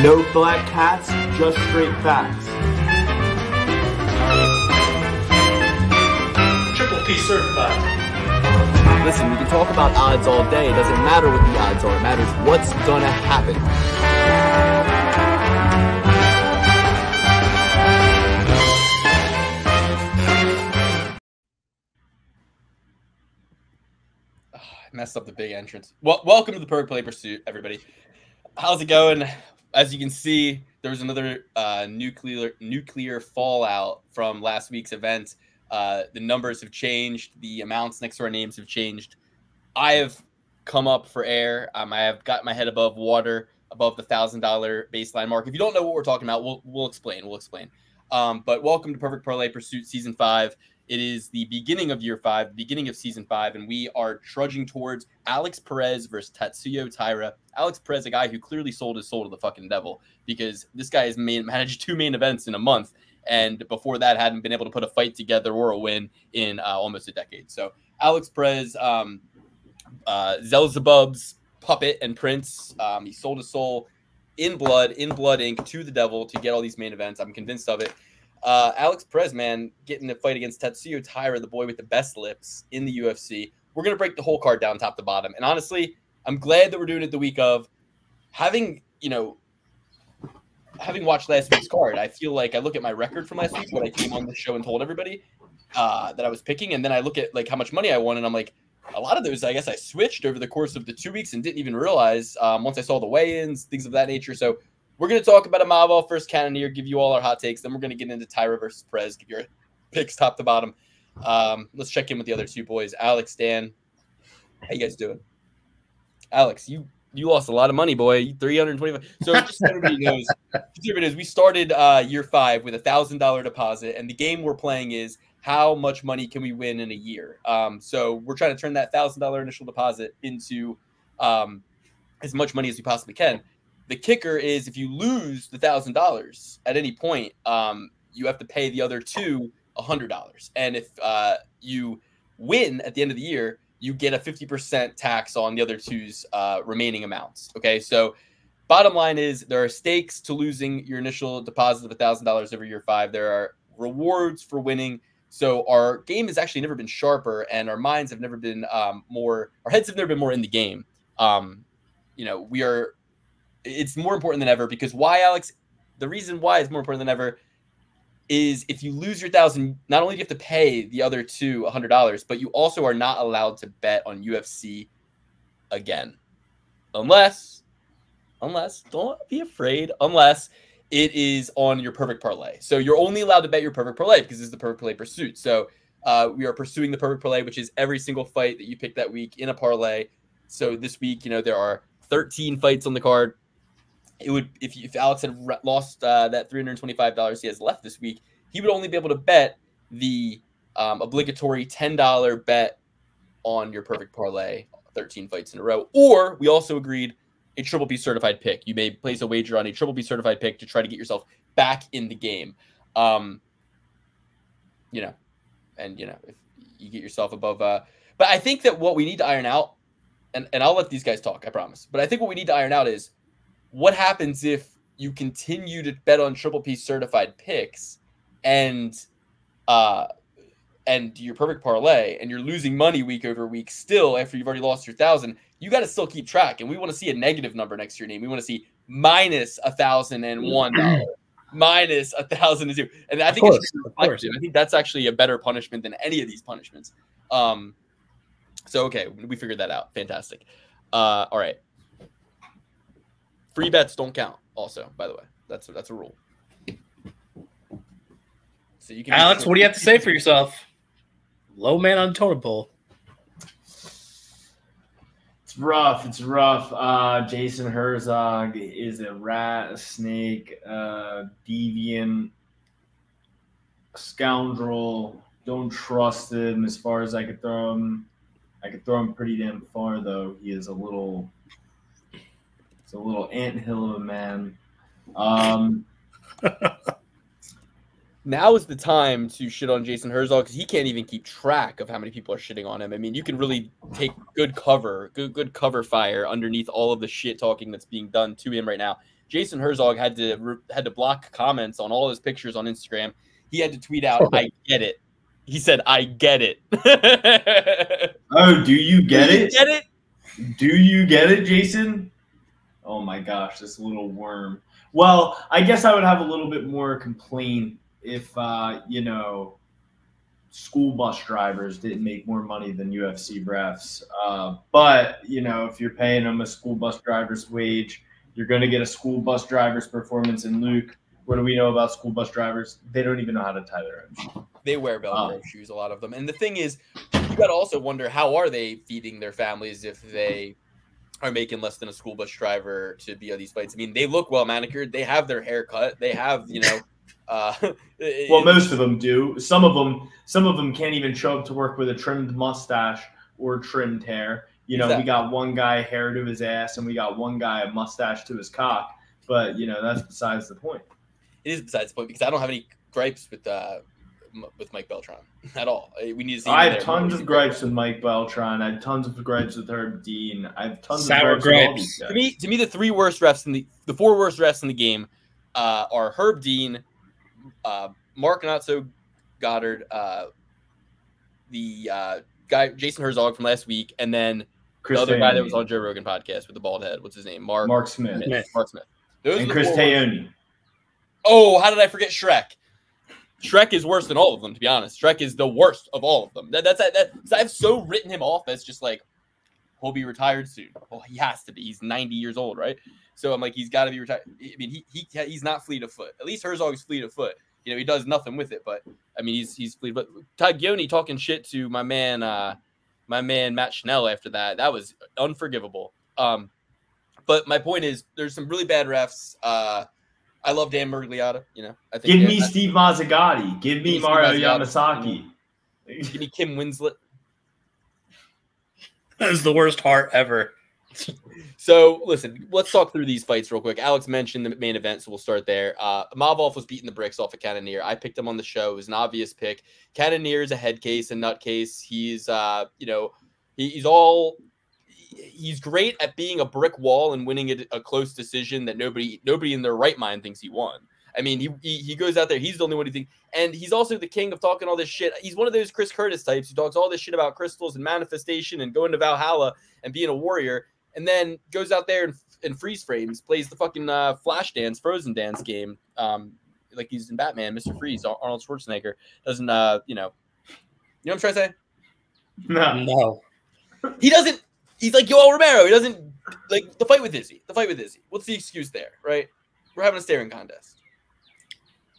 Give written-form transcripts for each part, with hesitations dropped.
No black cats, just straight facts. Triple P certified. Listen, we can talk about odds all day. It doesn't matter what the odds are. It matters what's gonna happen. I messed up the big entrance. Well, welcome to the Parlay Pursuit, everybody. How's it going? As you can see, there was another nuclear fallout from last week's event. The numbers have changed. The amounts next to our names have changed. I have come up for air. I have got my head above water, above the $1,000 baseline mark. If you don't know what we're talking about, we'll explain. But welcome to Perfect Parlay Pursuit Season 5. It is the beginning of Year 5, the beginning of Season 5, and we are trudging towards Alex Perez versus Tatsuya Taira. Alex Perez, a guy who clearly sold his soul to the fucking devil, because this guy has managed 2 main events in a month, and before that hadn't been able to put a fight together or a win in almost a decade. So Alex Perez, Zelzebub's puppet and prince, he sold his soul in blood ink to the devil to get all these main events. I'm convinced of it. Alex Perez, man, getting a fight against Tatsuya Taira, the boy with the best lips in the UFC. We're going to break the whole card down top to bottom. And honestly, I'm glad that we're doing it the week of. Having watched last week's card, I feel like I look at my record from last week, what I came on the show and told everybody that I was picking, and then I look at like how much money I won, and I'm like, a lot of those, I guess I switched over the course of the 2 weeks and didn't even realize once I saw the weigh-ins, things of that nature. So we're going to talk about Imavov versus Cannonier, give you all our hot takes. Then we're going to get into Taira versus Perez, give your picks top to bottom. Let's check in with the other two boys. Alex, Dan, how you guys doing? Alex, you lost a lot of money, boy. 325. So just so everybody knows, we started Year 5 with $1,000 deposit, and the game we're playing is how much money can we win in a year. So we're trying to turn that $1,000 initial deposit into as much money as we possibly can. The kicker is if you lose the $1,000 at any point, you have to pay the other two $100. And if you win at the end of the year, you get a 50% tax on the other two's remaining amounts. Okay, so bottom line is there are stakes to losing your initial deposit of $1,000 over Year 5. There are rewards for winning. So our game has actually never been sharper, and our minds have never been our heads have never been more in the game. It's more important than ever, because why, Alex? The reason why it's more important than ever is if you lose your $1,000, not only do you have to pay the other two $100, but you also are not allowed to bet on UFC again. Unless, don't be afraid, unless it is on your perfect parlay. So you're only allowed to bet your perfect parlay because this is the Perfect Parlay Pursuit. So we are pursuing the perfect parlay, which is every single fight that you pick that week in a parlay. So this week, there are 13 fights on the card. It would, if Alex had lost that $325 he has left this week, he would only be able to bet the obligatory $10 bet on your perfect parlay, 13 fights in a row. Or we also agreed a Triple P certified pick. You may place a wager on a Triple P certified pick to try to get yourself back in the game. If you get yourself above, but I think that what we need to iron out, and I'll let these guys talk, I promise. But I think what we need to iron out is what happens if you continue to bet on Triple P certified picks and your perfect parlay, and you're losing money week over week still after you've already lost your $1,000. You got to still keep track, and we want to see a negative number next to your name. We want to see minus $1,001, minus $1,002, and I think it's reflective. I think that's actually a better punishment than any of these punishments. So okay, we figured that out. Fantastic. All right. Free bets don't count. Also, by the way, that's a rule. So you can. Alex, what do you have to say for yourself? Low man on the totem pole. It's rough. Jason Herzog is a rat, a snake, deviant, scoundrel. Don't trust him. As far as I could throw him, pretty damn far, though. He is a little anthill of a man. now is the time to shit on Jason Herzog because he can't even keep track of how many people are shitting on him. I mean, you can really take good cover fire underneath all of the shit talking that's being done to him right now. Jason Herzog had to block comments on all his pictures on Instagram. He had to tweet out, "I get it." He said, "I get it." Oh, do you get it? Get it? Do you get it, Jason? Oh my gosh, this little worm. Well, I guess I would have a little bit more complaint if, school bus drivers didn't make more money than UFC refs. But, if you're paying them a school bus driver's wage, you're going to get a school bus driver's performance. And Luke, what do we know about school bus drivers? They don't even know how to tie their own shoes. They wear Velcro shoes, a lot of them. And the thing is, you got to also wonder, how are they feeding their families if they are making less than a school bus driver to be on these fights? I mean, they look well manicured. They have their hair cut. They have, well, most of them do. Some of them can't even show up to work with a trimmed mustache or trimmed hair. Exactly. We got one guy hair to his ass and we got one guy a mustache to his cock. But, that's besides the point. It is besides the point because I don't have any gripes with Mike Beltran at all. We need to see. I have tons of gripes with Mike Beltran. I have tons of gripes with Herb Dean. I have tons Sour of gripes with all grapes. these guys. To me, the four worst refs in the game are Herb Dean, Mark Not-So Goddard, the guy Jason Herzog from last week, and then Chris the other guy that Taoni. was on Joe Rogan podcast with the bald head. What's his name? Mark Smith. Mark Smith. Those And are the Chris four worst. Taoni. Oh, how did I forget Shrek? Shrek is worse than all of them, to be honest. Shrek is the worst of all of them. I've so written him off as just like, he'll be retired soon. Well, he has to be. He's 90 years old, right? So I'm like, he's got to be retired. I mean, he's not fleet of foot. At least Herzog's fleet of foot. He does nothing with it, but I mean, he's fleet. But Taglioni talking shit to my man Matt Schnell after that was unforgivable. But my point is, there's some really bad refs. I love Dan Murgliata. I think Give me Steve Mazzagatti. Give me Mario Yamasaki. Give me Kim Winslet. That is the worst heart ever. So, listen, let's talk through these fights real quick. Alex mentioned the main event, so we'll start there. Mavov was beating the bricks off of Cannonier. I picked him on the show. It was an obvious pick. Cannonier is a head case, a nut case. He's, he's great at being a brick wall and winning a close decision that nobody in their right mind thinks he won. I mean, he goes out there. He's the only one who thinks. And he's also the king of talking all this shit. He's one of those Chris Curtis types who talks all this shit about crystals and manifestation and going to Valhalla and being a warrior. And then goes out there and freeze frames, plays the fucking Flash dance, Frozen dance game, like he's in Batman, Mr. Freeze, Arnold Schwarzenegger. Doesn't, you know what I'm trying to say? No. He doesn't, he's like Yoel Romero. He doesn't, like, the fight with Izzy. What's the excuse there, right? We're having a staring contest.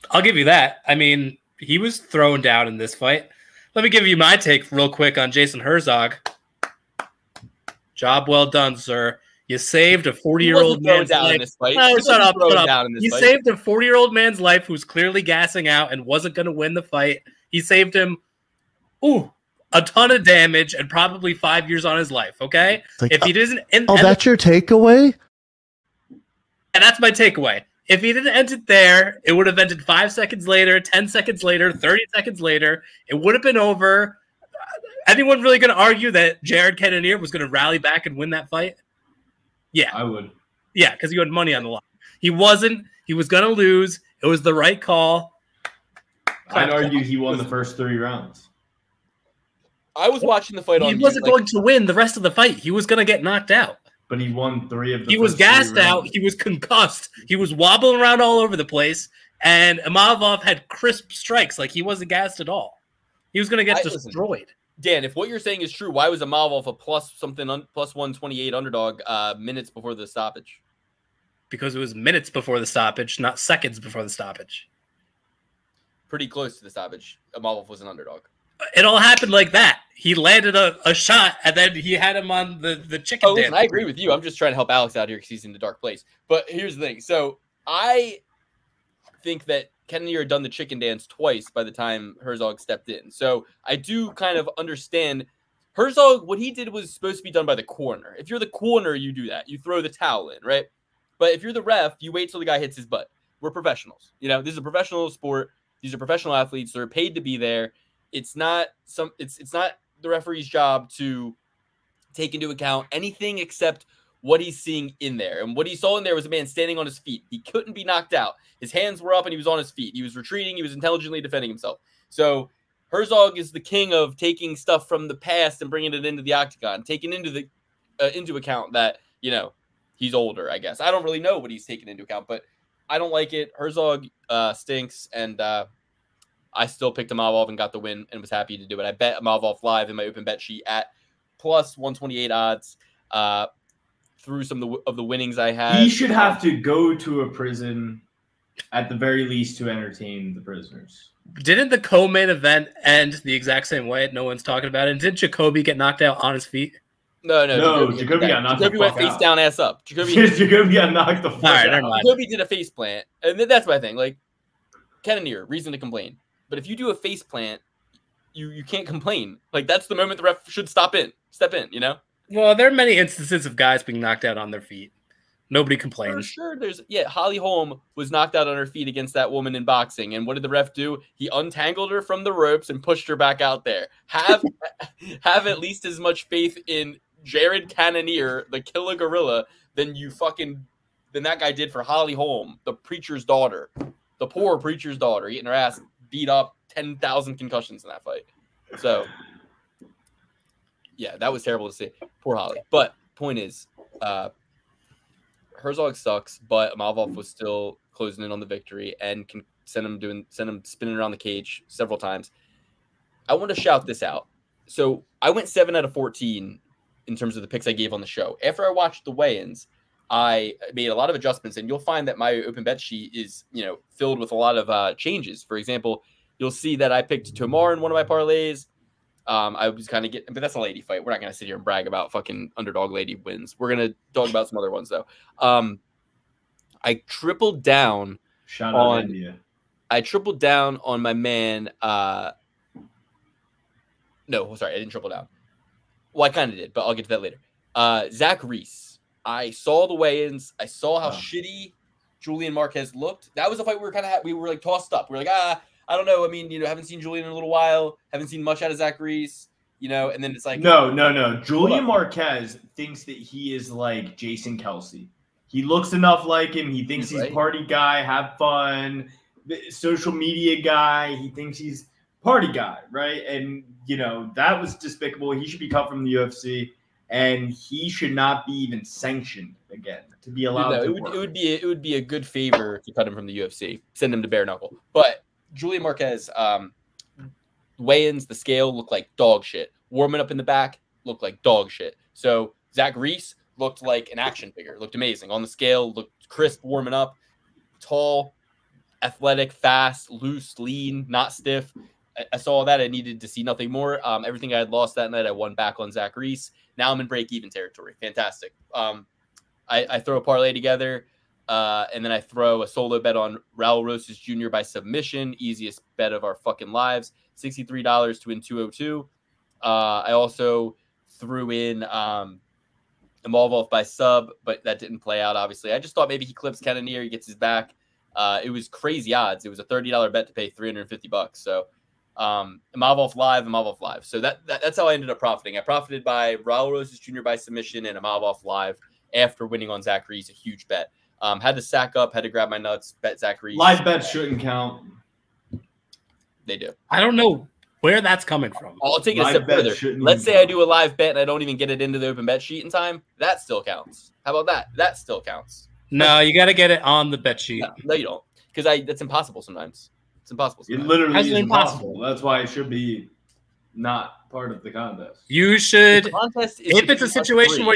I'll give you that. I mean, he was thrown down in this fight. Let me give you my take real quick on Jason Herzog. Job well done, sir. You saved a 40-year-old man's life. No, shut up. You saved a 40-year-old man's life who's clearly gassing out and wasn't going to win the fight. He saved him, a ton of damage and probably 5 years on his life, okay? Like, if he doesn't... that's your takeaway? And that's my takeaway. If he didn't end it there, it would have ended 5 seconds later, 10 seconds later, 30 seconds later. It would have been over. Anyone really going to argue that Jared Cannonier was going to rally back and win that fight? Yeah. I would. Yeah, because you had money on the line. He wasn't. He was going to lose. It was the right call. I'd argue he won the first 3 rounds. I was watching the fight on. He wasn't going to win the rest of the fight. He was going to get knocked out. But he won 3 of the He was gassed out. He was concussed. He was wobbling around all over the place. And Imavov had crisp strikes. Like, he wasn't gassed at all. He was going to get destroyed. Dan, if what you're saying is true, why was Imavov a plus 128 underdog minutes before the stoppage? Because it was minutes before the stoppage, not seconds before the stoppage. Pretty close to the stoppage. Imavov was an underdog. It all happened like that. He landed a shot, and then he had him on the chicken dance. Listen, I agree with you. I'm just trying to help Alex out here because he's in the dark place. But here's the thing. So I think that Cannonier had done the chicken dance twice by the time Herzog stepped in. So I do kind of understand. Herzog, what he did was supposed to be done by the corner. If you're the corner, you do that. You throw the towel in, right? But if you're the ref, you wait till the guy hits his butt. We're professionals. This is a professional sport. These are professional athletes. They're paid to be there. It's not the referee's job to take into account anything except what he's seeing in there. And what he saw in there was a man standing on his feet. He couldn't be knocked out. His hands were up and he was on his feet. He was retreating. He was intelligently defending himself. So Herzog is the king of taking stuff from the past and bringing it into the octagon, taking into account that, you know, he's older, I guess. I don't really know what he's taking into account, but I don't like it. Herzog stinks, and I still picked Imavov and got the win and was happy to do it. I bet Imavov live in my open bet sheet at plus 128 odds through some of the winnings I had. He should have to go to a prison at the very least to entertain the prisoners. Didn't the co-main event end the exact same way? No one's talking about it. And didn't Jacoby get knocked out on his feet? No, Jacoby got knocked Jacoby the fuck went face out. down, ass up. Jacoby got knocked the fuck out. Jacoby did a face plant, and that's my thing. Like, Cannonier, reason to complain. But if you do a face plant, you can't complain. Like, that's the moment the ref should step in, you know? Well, there are many instances of guys being knocked out on their feet. Nobody complains. For sure, Holly Holm was knocked out on her feet against that woman in boxing, and what did the ref do? He untangled her from the ropes and pushed her back out there. Have at least as much faith in Jared Cannonier, the killer gorilla, than that guy did for Holly Holm, the preacher's daughter, the poor preacher's daughter, getting her ass beat up, 10,000 concussions in that fight. So, yeah, that was terrible to see. Poor Holly. But point is, Herzog sucks, but Imavov was still closing in on the victory and can send him spinning around the cage several times. I want to shout this out. So I went 7 out of 14 in terms of the picks I gave on the show. After I watched the weigh-ins, I made a lot of adjustments, and you'll find that my open bet sheet is, you know, filled with a lot of changes. For example, you'll see that I picked Tomar in one of my parlays. I was kind of getting, but that's a lady fight. We're not going to sit here and brag about fucking underdog lady wins. We're going to talk about some other ones, though. I tripled down I tripled down on my man. No, sorry, I didn't triple down. Well, I kind of did, but I'll get to that later. Zach Reese. I saw the weigh-ins. I saw how shitty Julian Marquez looked. That was a fight we were like tossed up. We were like, I don't know. I mean, you know, haven't seen Julian in a little while. Haven't seen much out of Zach Reese, you know, and then it's like No. Julian Marquez thinks that he is like Jason Kelsey. He looks enough like him. He thinks he's party guy, have fun, social media guy. He thinks he's party guy, right? And, you know, that was despicable. He should be cut from the UFC, and he should not be even sanctioned again to be allowed to work. It would be a good favor to cut him from the UFC, send him to bare knuckle. But Julian Marquez, weigh-ins, the scale looked like dog shit. Warming up in the back looked like dog shit. So Zach Reese looked like an action figure. Looked amazing. On the scale, looked crisp, warming up. Tall, athletic, fast, loose, lean, not stiff. I saw that. I needed to see nothing more. Everything I had lost that night, I won back on Zach Reese. Now I'm in break-even territory. Fantastic. I throw a parlay together, and then I throw a solo bet on Raul Rosas Jr. by submission. Easiest bet of our fucking lives. $63 to win 202. I also threw in Imavov by sub, but that didn't play out, obviously. I just thought maybe he clips Cannonier, he gets his back. It was crazy odds. It was a $30 bet to pay $350. So Imavov live. So that's how I ended up profiting. I profited by Raul Rosas Jr. by submission and Imavov live after winning on Zach Reese, a huge bet. Had to sack up, had to grab my nuts, bet Zach Reese. Live bets shouldn't count. They do. I don't know where that's coming from. I'll take it a step further. Let's say I do a live bet and I don't even get it into the open bet sheet in time. That still counts. How about that? That still counts. No, you got to get it on the bet sheet. No, you don't. Because that's impossible sometimes. It's impossible sometimes. It literally is impossible. That's why it should be not part of the contest. You should, if it's a situation where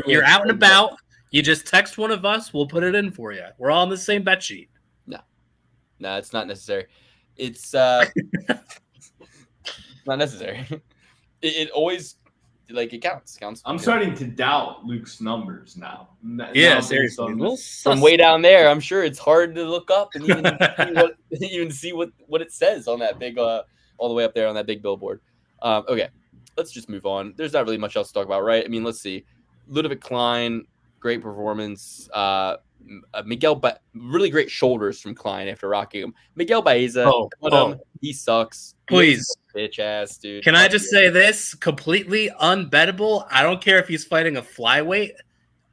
you're out and about, you just text one of us. We'll put it in for you. We're all on the same bet sheet. No, it's not necessary. It's not necessary. It always it counts. I'm starting to doubt Luke's numbers now. Yeah, seriously. From way down there, I'm sure it's hard to look up and even see what it says on that big all the way up there on that big billboard. Okay, let's just move on. There's not really much else to talk about, right? I mean, let's see. Ludovic Klein, great performance. really great shoulders from Klein after rocking him. Miguel Baeza, he sucks. Please. Bitch ass, dude. Can I just say this? Completely unbettable. I don't care if he's fighting a flyweight.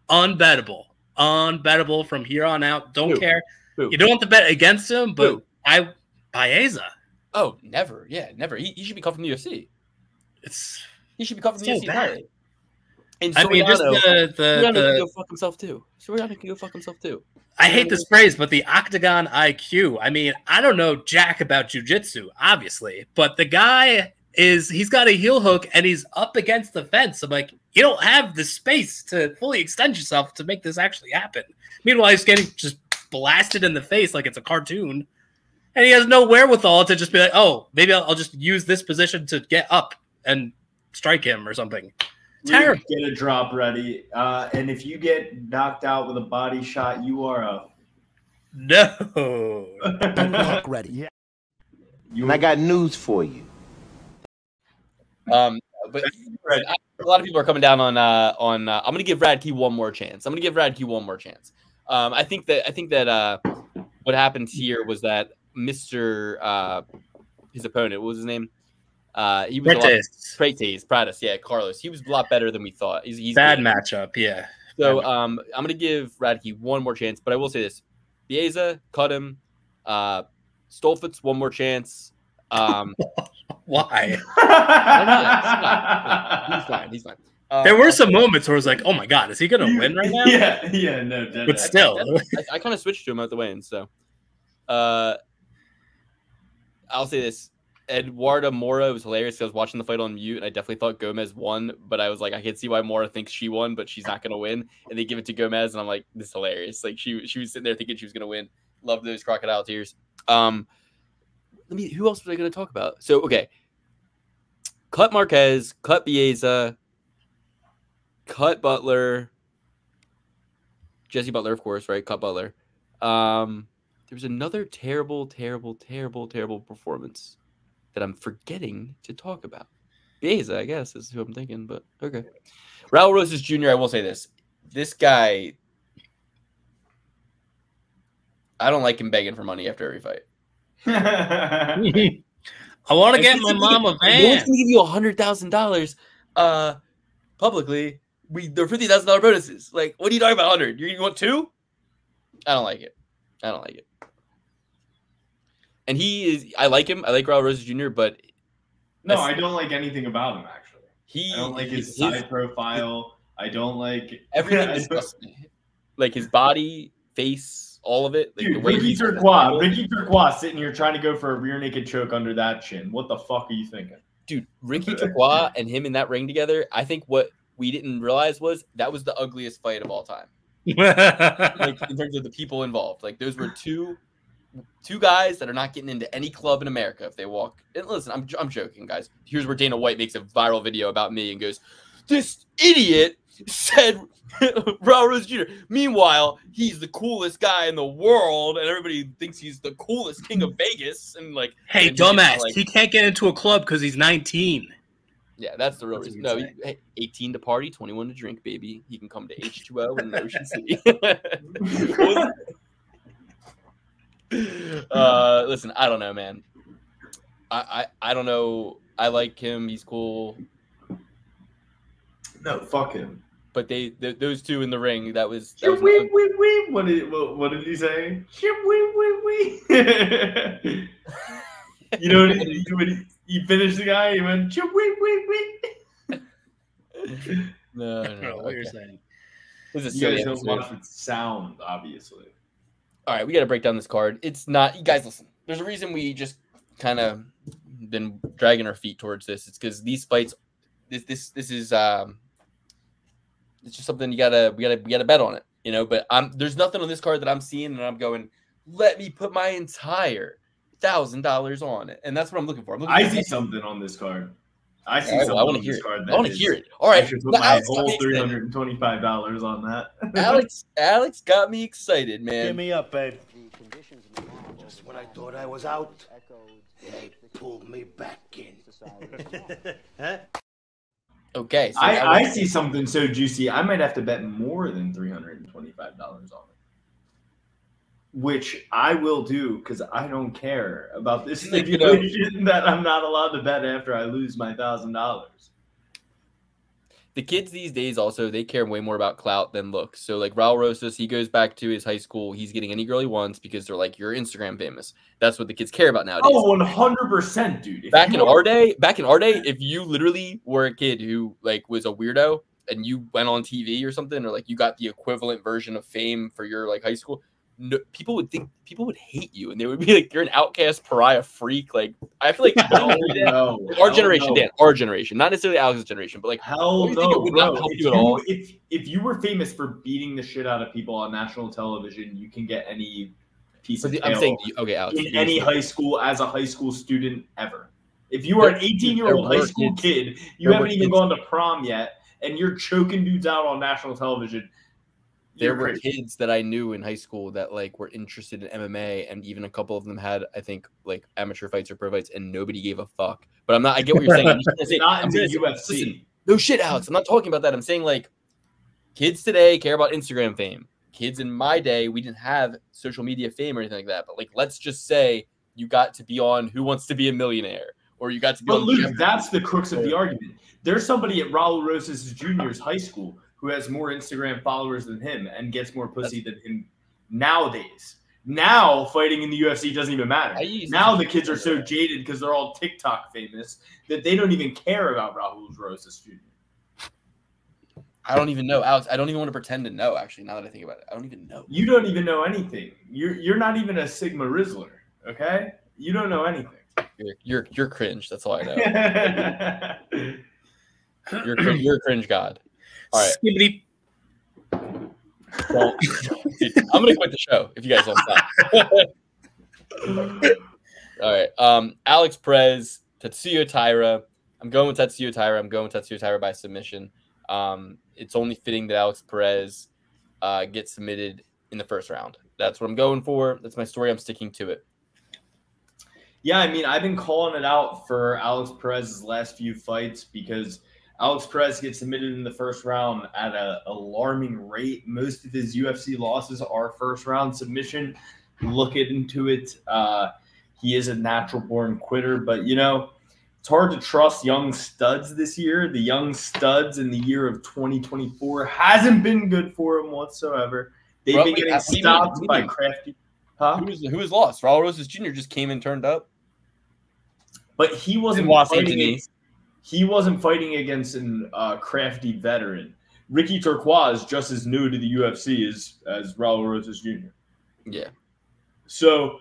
Unbettable. Unbettable from here on out. Don't care. You don't have to bet against him, but Baeza. Oh, never. Yeah, never. He should be cut from the UFC. He should be cut from the UFC. Bad. And I mean, just Soriano can go fuck himself too. Soriano can go fuck himself too. I hate this phrase, but the Octagon IQ. I mean, I don't know jack about jiu-jitsu, obviously, but the guy he's got a heel hook and he's up against the fence. I'm like, you don't have the space to fully extend yourself to make this actually happen. Meanwhile, he's getting just blasted in the face like it's a cartoon. And he has no wherewithal to just be like, oh, maybe I'll just use this position to get up and strike him or something. Terrible. Get a drop ready. And if you get knocked out with a body shot, you are a... No. Knock ready. Yeah. And I got news for you. But a lot of people are coming down on I'm going to give Radke one more chance. I think that what happened here was that Mr. His opponent, what was his name? He was Pratis, yeah, Carlos. He was a lot better than we thought. He's bad good. matchup, yeah. So I'm gonna give Radke one more chance, but I will say this: Baeza, cut him. Stolfitz, one more chance. Why? He's fine. There were some moments where I was like, "Oh my god, is he gonna win right now?" Yeah, no, definitely. But still, I kind of switched to him out the way, and so I'll say this. Eduardo Mora was hilarious. I was watching the fight on mute, and I definitely thought Gomez won, but I was like, I can see why Mora thinks she won, but she's not going to win. And they give it to Gomez, and I'm like, this is hilarious. Like, she was sitting there thinking she was going to win. Love those crocodile tears. Who else was I going to talk about? So, okay. Cut Marquez, cut Baeza, cut Butler. Jesse Butler, of course, right? Cut Butler. There was another terrible performance that I'm forgetting to talk about. Baeza, I guess, is who I'm thinking, but okay. Raul Rosas Jr., I will say this. This guy, I don't like him begging for money after every fight. I want to get my mom a van. No one's going to give you $100,000 publicly. They're $50,000 bonuses. Like, what are you talking about, 100? You want 2? I don't like it. And I like him. I like Raul Rosas Jr., but no, I don't like anything about him, actually. I don't like his side profile. I don't like everything. Like his body, face, all of it. Like dude, Ricky Turquoise sitting here trying to go for a rear naked choke under that chin. What the fuck are you thinking? Dude, Ricky Turquoise and him in that ring together, I think what we didn't realize was that was the ugliest fight of all time. Like, in terms of the people involved. Like, those were two guys that are not getting into any club in America if they walk. And listen, I'm joking, guys. Here's where Dana White makes a viral video about me and goes, "This idiot said Raul Rosas Jr." Meanwhile, he's the coolest guy in the world, and everybody thinks he's the coolest king of Vegas. And like, hey, dumbass, he can't get into a club because he's 19. Yeah, that's the real reason. No, 18 to party, 21 to drink, baby. He can come to H2O in Ocean City. Listen, I don't know, man. I don't know. I like him. He's cool. No, fuck him. But those two in the ring, that was what did he say? You know when he finished the guy, he went No, I don't know what you're saying. This is you guys don't watch it sound, obviously. All right, we got to break down this card. It's not, you guys listen. There's a reason we just kind of been dragging our feet towards this. It's because these fights, this is it's just something we gotta bet on it, you know. But there's nothing on this card that I'm seeing and I'm going, let me put my entire $1,000 on it, and that's what I'm looking for. I see something on this card. I see something. I want to hear it. I want to hear it. All right, I should put my whole $325 on that. Alex got me excited, man. Give me up, babe. Just when I thought I was out, they pulled me back in. Huh? Okay, so I see something so juicy. I might have to bet more than $325 on it. which I will do because I don't care about this stipulation that I'm not allowed to bet after I lose my $1,000. The kids these days also, they care way more about clout than looks. So like Raul Rosas, he goes back to his high school. He's getting any girl he wants because they're like, you're Instagram famous. That's what the kids care about nowadays. Oh, 100%, dude. Back in our day, if you literally were a kid who like was a weirdo and you went on TV or something, or like you got the equivalent version of fame for your like high school, no, people would hate you, and they would be like, you're an outcast, pariah, freak. Like I feel like our generation, Dan, our generation, not necessarily Alex's generation, but like hell no, it would bro. not help you at all. If you were famous for beating the shit out of people on national television, you can get any piece of I'm saying, okay, Alex, in any high school as a high school student ever. If you are an 18-year-old high school kid, you haven't even gone to prom yet, and you're choking dudes out on national television. There were kids that I knew in high school that like were interested in MMA, and even a couple of them had, I think, like amateur fights or pro fights, and nobody gave a fuck. But I'm not. I get what you're saying. Not in the UFC. Listen, no shit, Alex. I'm not talking about that. I'm saying like kids today care about Instagram fame. Kids in my day, we didn't have social media fame or anything like that. But like, let's just say you got to be on Who Wants to Be a Millionaire, or you got to be on. Luke, that's the crux of the argument. There's somebody at Raul Rosas Jr.'s high school who has more Instagram followers than him and gets more pussy than him nowadays. Now fighting in the UFC doesn't even matter. Now the kids are so jaded because they're all TikTok famous that they don't even care about Raul Rosas Jr. I don't even know, Alex. I don't even want to pretend to know. Actually, now that I think about it, I don't even know. You don't even know anything. You're not even a Sigma Rizzler, okay? You don't know anything. You're cringe. That's all I know. You're a cringe god. All right. Well, dude, I'm gonna quit the show if you guys don't stop. All right. Alex Perez, Tetsuya Taira. I'm going with Tetsuya Taira. I'm going with Tetsuya Taira by submission. It's only fitting that Alex Perez gets submitted in the first round. That's what I'm going for. That's my story. I'm sticking to it. Yeah, I mean, I've been calling it out for Alex Perez's last few fights because Alex Perez gets submitted in the first round at an alarming rate. Most of his UFC losses are first-round submission. Look into it. He is a natural-born quitter, but, you know, it's hard to trust young studs this year. The young studs in the year of 2024 hasn't been good for him whatsoever. They've been getting stopped by crafty. Huh? Who was lost? Raul Rosas Jr. just came and turned up. But he wasn't fighting against a crafty veteran. Ricky Turquoise just as new to the UFC as Raul Rosas Jr. Yeah. So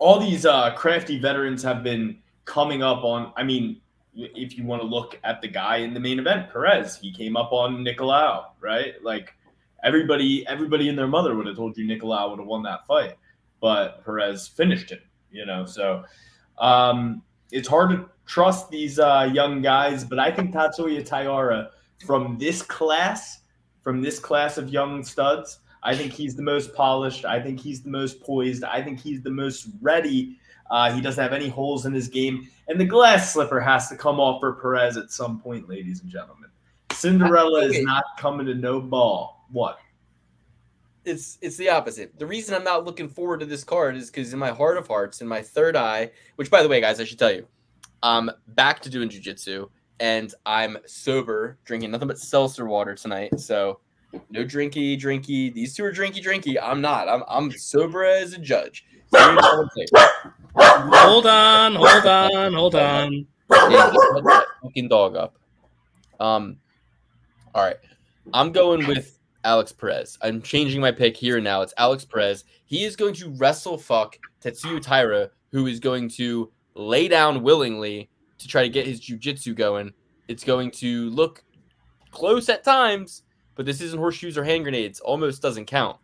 all these crafty veterans have been coming up on. I mean, if you want to look at the guy in the main event, Perez, he came up on Nicolau, right? Like everybody and their mother would have told you Nicolau would have won that fight, but Perez finished him. You know, so it's hard to trust these young guys, but I think Tetsuya Taira from this class of young studs, I think he's the most polished. I think he's the most poised. I think he's the most ready. He doesn't have any holes in his game, and the glass slipper has to come off for Perez at some point, ladies and gentlemen. Cinderella is not coming to no ball. What? It's the opposite. The reason I'm not looking forward to this card is because in my heart of hearts, in my third eye, which by the way, guys, I should tell you, I'm back to doing jiu-jitsu, and I'm sober, drinking nothing but seltzer water tonight. So no drinky. These two are drinky. I'm not. I'm sober as a judge. Hold on. Yeah, let that fucking dog up. All right. I'm going with Alex Perez. I'm changing my pick here and now. It's Alex Perez. He is going to wrestle fuck Tetsuya Taira, who is going to lay down willingly to try to get his jiu-jitsu going. It's going to look close at times, but this isn't horseshoes or hand grenades. Almost doesn't count.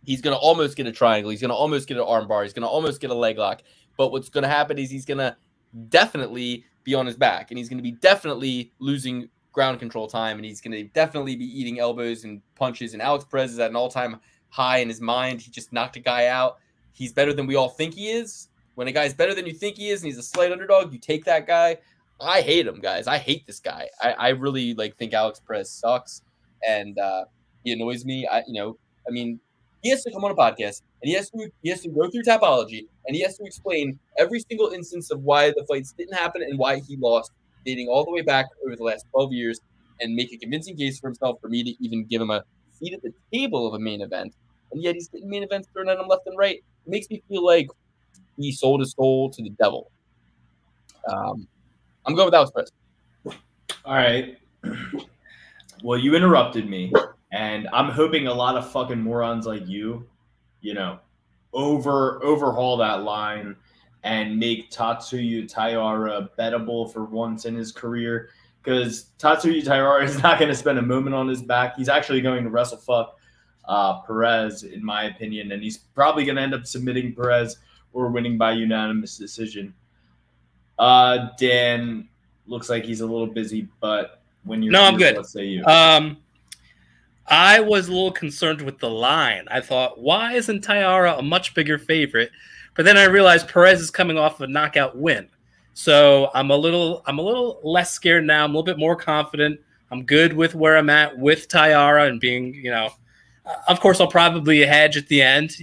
He's going to almost get a triangle. He's going to almost get an arm bar. He's going to almost get a leg lock. But what's going to happen is he's going to definitely be on his back, and he's going to be definitely losing ground control time, and he's going to definitely be eating elbows and punches. And Alex Perez is at an all-time high in his mind. He just knocked a guy out. He's better than we all think he is. When a guy's better than you think he is and he's a slight underdog, you take that guy. I hate him, guys. I hate this guy. I really think Alex Perez sucks, and he annoys me. He has to come on a podcast and he has to go through Tapology and he has to explain every single instance of why the fights didn't happen and why he lost, dating all the way back over the last 12 years, and make a convincing case for himself for me to even give him a seat at the table of a main event. And yet he's getting main events thrown at him left and right. It makes me feel like he sold his soul to the devil. I'm going with Alex Perez. All right. Well, you interrupted me, and I'm hoping a lot of fucking morons like you, overhaul that line and make Tatsuya Taira bettable for once in his career, because Tatsuya Taira is not going to spend a moment on his back. He's actually going to wrestle fuck Perez, in my opinion, and he's probably going to end up submitting Perez or winning by unanimous decision. Dan looks like he's a little busy, but when you're I'm good. Let's say you. I was a little concerned with the line. I thought, why isn't Taira a much bigger favorite? But then I realized Perez is coming off a knockout win. So I'm a little less scared now. I'm a little bit more confident. I'm good with where I'm at with Taira and being, of course I'll probably hedge at the end,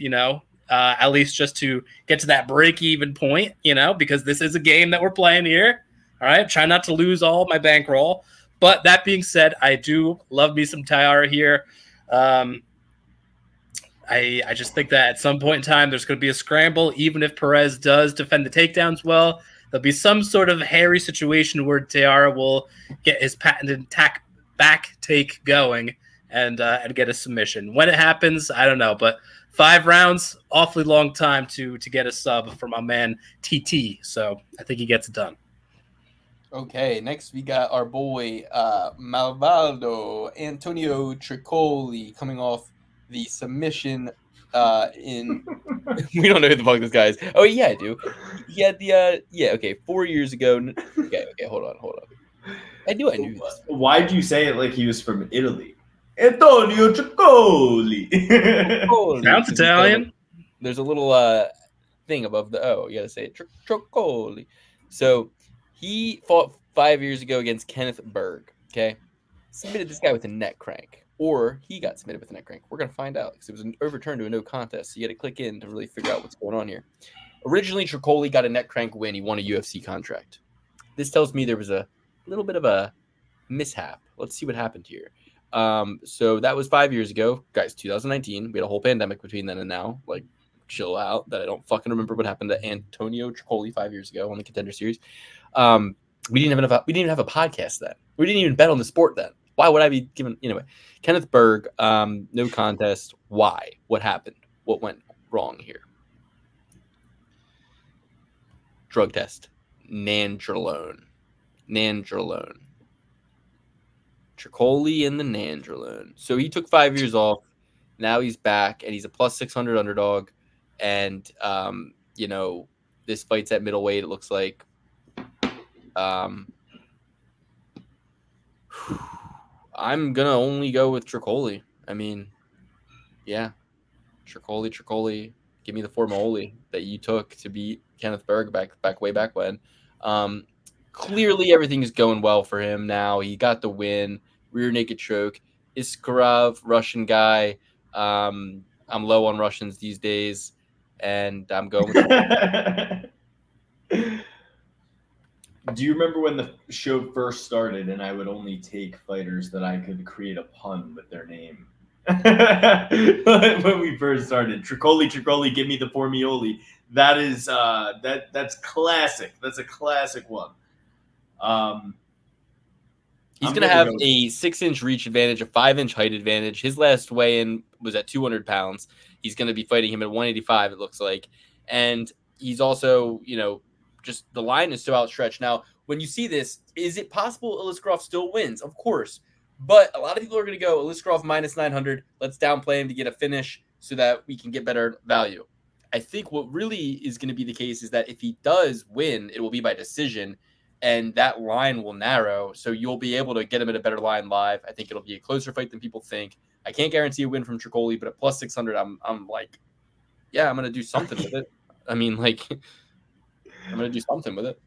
at least just to get to that break-even point, because this is a game that we're playing here. All right, try not to lose all my bankroll. But that being said, I do love me some Taira here. I just think that at some point in time, there's going to be a scramble. Even if Perez does defend the takedowns well, there'll be some sort of hairy situation where Taira will get his patented back take going and get a submission. When it happens, I don't know. But 5 rounds, awfully long time to get a sub from my man TT. So I think he gets it done. Okay, next we got our boy Malvaldo Antonio Tricoli coming off the submission in we don't know who the fuck this guy is. Oh yeah, I do. He had the 4 years ago. Okay, hold on. I knew this. Why'd you say it like he was from Italy? Antonio Tricoli. Sounds Italian. There's a little thing above the O. You gotta say it. Tricoli. So he fought 5 years ago against Kenneth Berg, okay? Submitted this guy with a neck crank. Or he got submitted with a neck crank. We're going to find out because it was overturned to a no contest. So you got to click in to really figure out what's going on here. Originally, Tricoli got a neck crank win. He won a UFC contract. This tells me there was a little bit of a mishap. Let's see what happened here. So that was 5 years ago. Guys, 2019. We had a whole pandemic between then and now. Like, chill out that I don't fucking remember what happened to Antonio Tricoli 5 years ago on the Contender Series. We didn't even have a podcast then. We didn't even bet on the sport then. Why would I be giving anyway? Kenneth Berg, no contest. Why? What happened? What went wrong here? Drug test. Nandrolone. Tricoli in the Nandrolone. So he took 5 years off. Now he's back and he's a plus 600 underdog. And this fight's at middleweight, it looks like. I'm gonna only go with Tricoli. I mean, yeah, Tricoli. Give me the Formoli that you took to beat Kenneth Berg way back when. Clearly, everything is going well for him now. He got the win, rear naked choke. Iskarov, Russian guy. I'm low on Russians these days, and I'm going with Do you remember when the show first started and I would only take fighters that I could create a pun with their name? When we first started, Tricoli, give me the Formioli. That is that's classic. That's a classic one. He's going to have a 6-inch reach advantage, a 5-inch height advantage. His last weigh-in was at 200 pounds. He's going to be fighting him at 185, it looks like. And he's also, just the line is so outstretched. Now, when you see this, is it possible Iliskarov still wins? Of course. But a lot of people are going to go Iliskarov minus 900. Let's downplay him to get a finish so that we can get better value. I think what really is going to be the case is that if he does win, it will be by decision, and that line will narrow. So you'll be able to get him at a better line live. I think it'll be a closer fight than people think. I can't guarantee a win from Tricoli, but at plus 600, I'm like, yeah, I'm going to do something with it. I mean, like, I'm going to do something with it.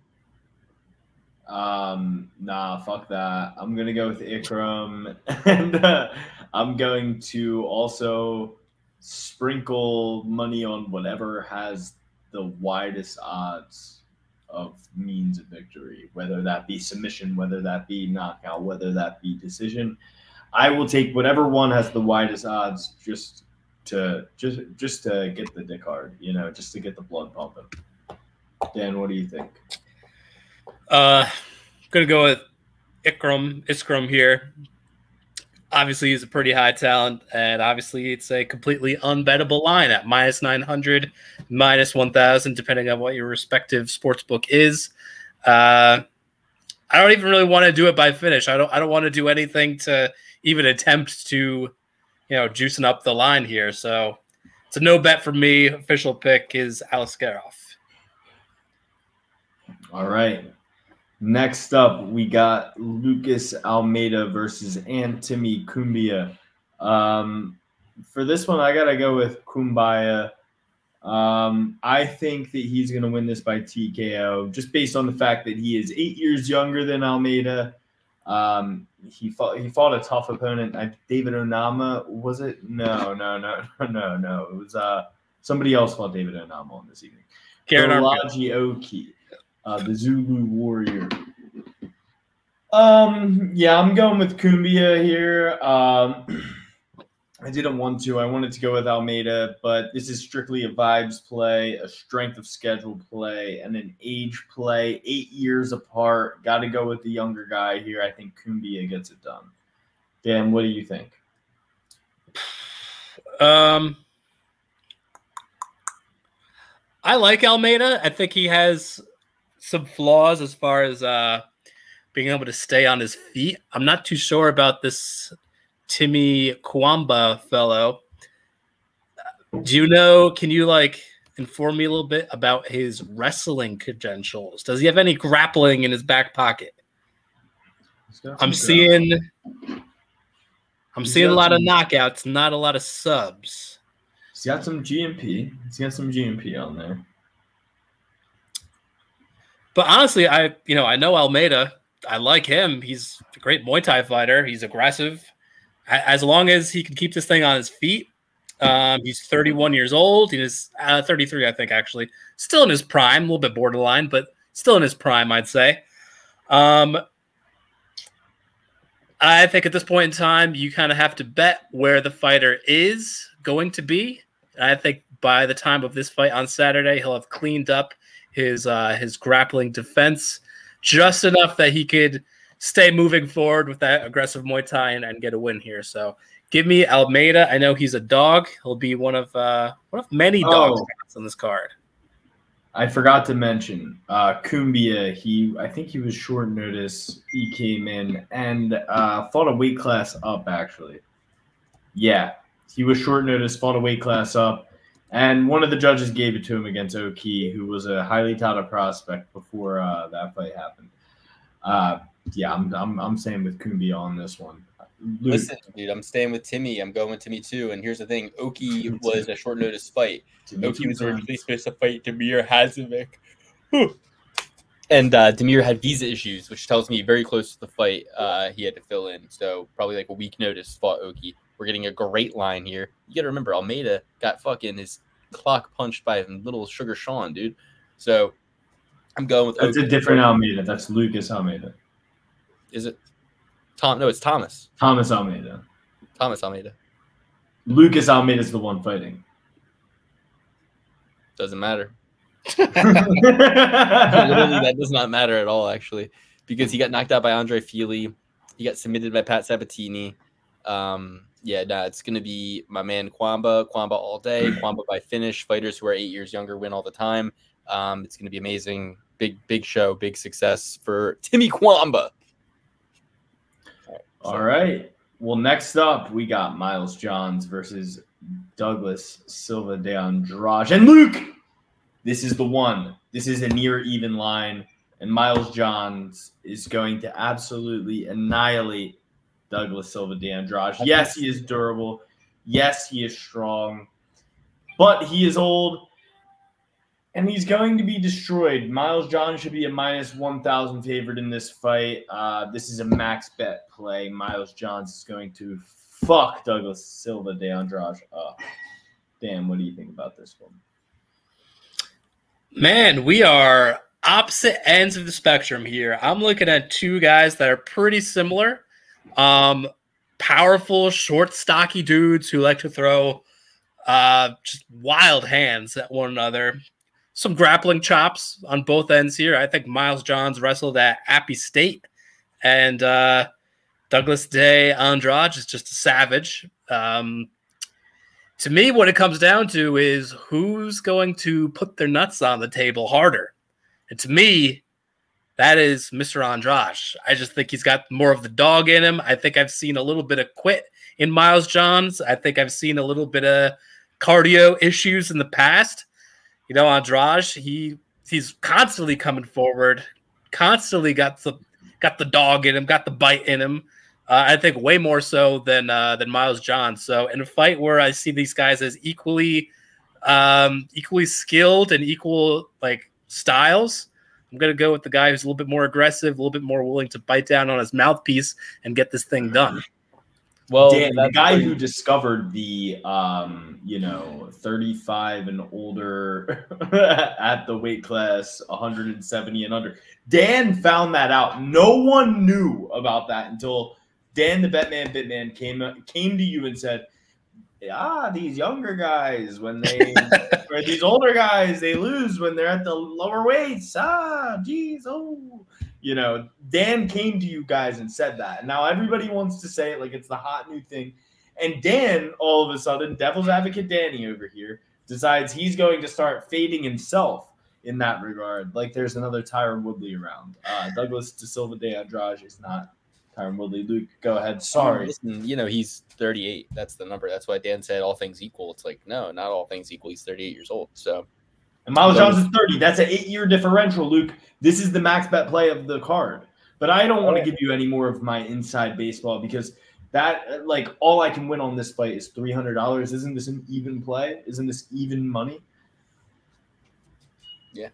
Nah, fuck that. I'm going to go with Ikram. And I'm going to also sprinkle money on whatever has the widest odds of means of victory, whether that be submission, whether that be knockout, whether that be decision. I will take whatever one has the widest odds just to get the dick hard, just to get the blood pumping. Dan, what do you think? I'm gonna go with Iskram here. Obviously, he's a pretty high talent, and obviously, it's a completely unbettable line at -900, -1000, depending on what your respective sportsbook is. I don't even really want to do it by finish. I don't want to do anything to even attempt to, juicing up the line here. So it's a no bet for me. Official pick is Aliskerov. All right. Next up, we got Lucas Almeida versus Antimi Cumbia. For this one, I got to go with Cumbia. I think that he's going to win this by TKO, just based on the fact that he is 8 years younger than Almeida. He fought a tough opponent. David Onama, was it? No. It was somebody else fought David Onama on this evening. Karaji Oki. The Zulu Warrior. Yeah, I'm going with Cumbia here. I didn't want to. I wanted to go with Almeida, but this is strictly a vibes play, a strength of schedule play, and an age play. 8 years apart. Got to go with the younger guy here. I think Cumbia gets it done. Dan, what do you think? I like Almeida. I think he has some flaws as far as being able to stay on his feet. I'm not too sure about this Timmy Kwamba fellow. Do you know, can you inform me a little bit about his wrestling credentials? Does he have any grappling in his back pocket? I'm seeing a lot of knockouts, not a lot of subs. He's got some GMP. On there. But honestly, I know Almeida. I like him. He's a great Muay Thai fighter. He's aggressive. As long as he can keep this thing on his feet. He's 31 years old. He's 33, I think, actually. Still in his prime, a little bit borderline, but still in his prime, I'd say. I think at this point in time, you kind of have to bet where the fighter is going to be. I think by the time of this fight on Saturday, he'll have cleaned up his grappling defense just enough that he could stay moving forward with that aggressive Muay Thai and get a win here. So give me Almeida. I know he's a dog. He'll be one of many dogs on this card. I forgot to mention Cumbia. I think he was short notice. He came in and fought a weight class up, actually. Yeah, he was short notice, fought a weight class up. And one of the judges gave it to him against Oki, who was a highly touted prospect before that fight happened. Yeah, I'm staying with Cumbia on this one. Luke. Listen, dude, I'm staying with Timmy. I'm going with Timmy too. And here's the thing: Oki was a short notice fight. Oki was originally supposed to fight Demir Hazovic, and Demir had visa issues, which tells me very close to the fight he had to fill in. So probably like a week notice fought Oki. We're getting a great line here. You got to remember, Almeida got fucking his clock punched by little Sugar Sean, dude. So I'm going with That's Oki. a different Almeida. That's Lucas Almeida. Is it? No, it's Thomas. Thomas Almeida. Thomas Almeida. Lucas Almeida is the one fighting. Doesn't matter. Literally, that does not matter at all, actually, because he got knocked out by Andre Fili. He got submitted by Pat Sabatini. It's going to be my man Kwamba all day. Kwamba by finish. Fighters who are 8 years younger win all the time. It's going to be amazing. Big show, big success for Timmy Kwamba. All right. Well, next up, we got Miles Johns versus Douglas Silva de Andrade. And Luke, this is the one. This is a near even line. And Miles Johns is going to absolutely annihilate Douglas Silva de Andrade. Yes, he is durable. Yes, he is strong. But he is old. And he's going to be destroyed. Miles Johns should be a -1,000 favorite in this fight. This is a max bet play. Miles Johns is going to fuck Douglas Silva de Andrade up. Dan, what do you think about this one? Man, we are opposite ends of the spectrum here. I'm looking at two guys that are pretty similar. Powerful, short, stocky dudes who like to throw just wild hands at one another. Some grappling chops on both ends here. I think Miles Johns wrestled at Appy State, and Douglas De Andrade is just a savage. To me, what it comes down to is who's going to put their nuts on the table harder. And to me, that is Mr. Andrade. I just think he's got more of the dog in him. I think I've seen a little bit of quit in Miles Johns. I think I've seen a little bit of cardio issues in the past. You know, Andrade, he's constantly coming forward, constantly got the dog in him, got the bite in him. I think way more so than Miles Johns. So in a fight where I see these guys as equally skilled and equal like styles, I'm gonna go with the guy who's a little bit more aggressive, a little bit more willing to bite down on his mouthpiece and get this thing done. Well, Dan, the guy who discovered the 35 and older at the weight class 170 and under, Dan found that out. No one knew about that until Dan the Bitman came to you and said, these younger guys, when they or these older guys, they lose when they're at the lower weights. Geez, Dan came to you guys and said that. And now everybody wants to say it like it's the hot new thing. And Dan, all of a sudden, devil's advocate Danny over here, decides he's going to start fading himself in that regard. Like there's another Tyron Woodley around. Douglas De Silva De Andrade is not Tyron Woodley. Luke, go ahead. Sorry. Listen, he's 38. That's the number. That's why Dan said all things equal. It's like, no, not all things equal. He's 38 years old. So, and Miles Johns is 30. That's an 8-year differential, Luke. This is the max bet play of the card. But I don't want to give you any more of my inside baseball because that, like, all I can win on this fight is $300. Isn't this an even play? Isn't this even money? Yeah.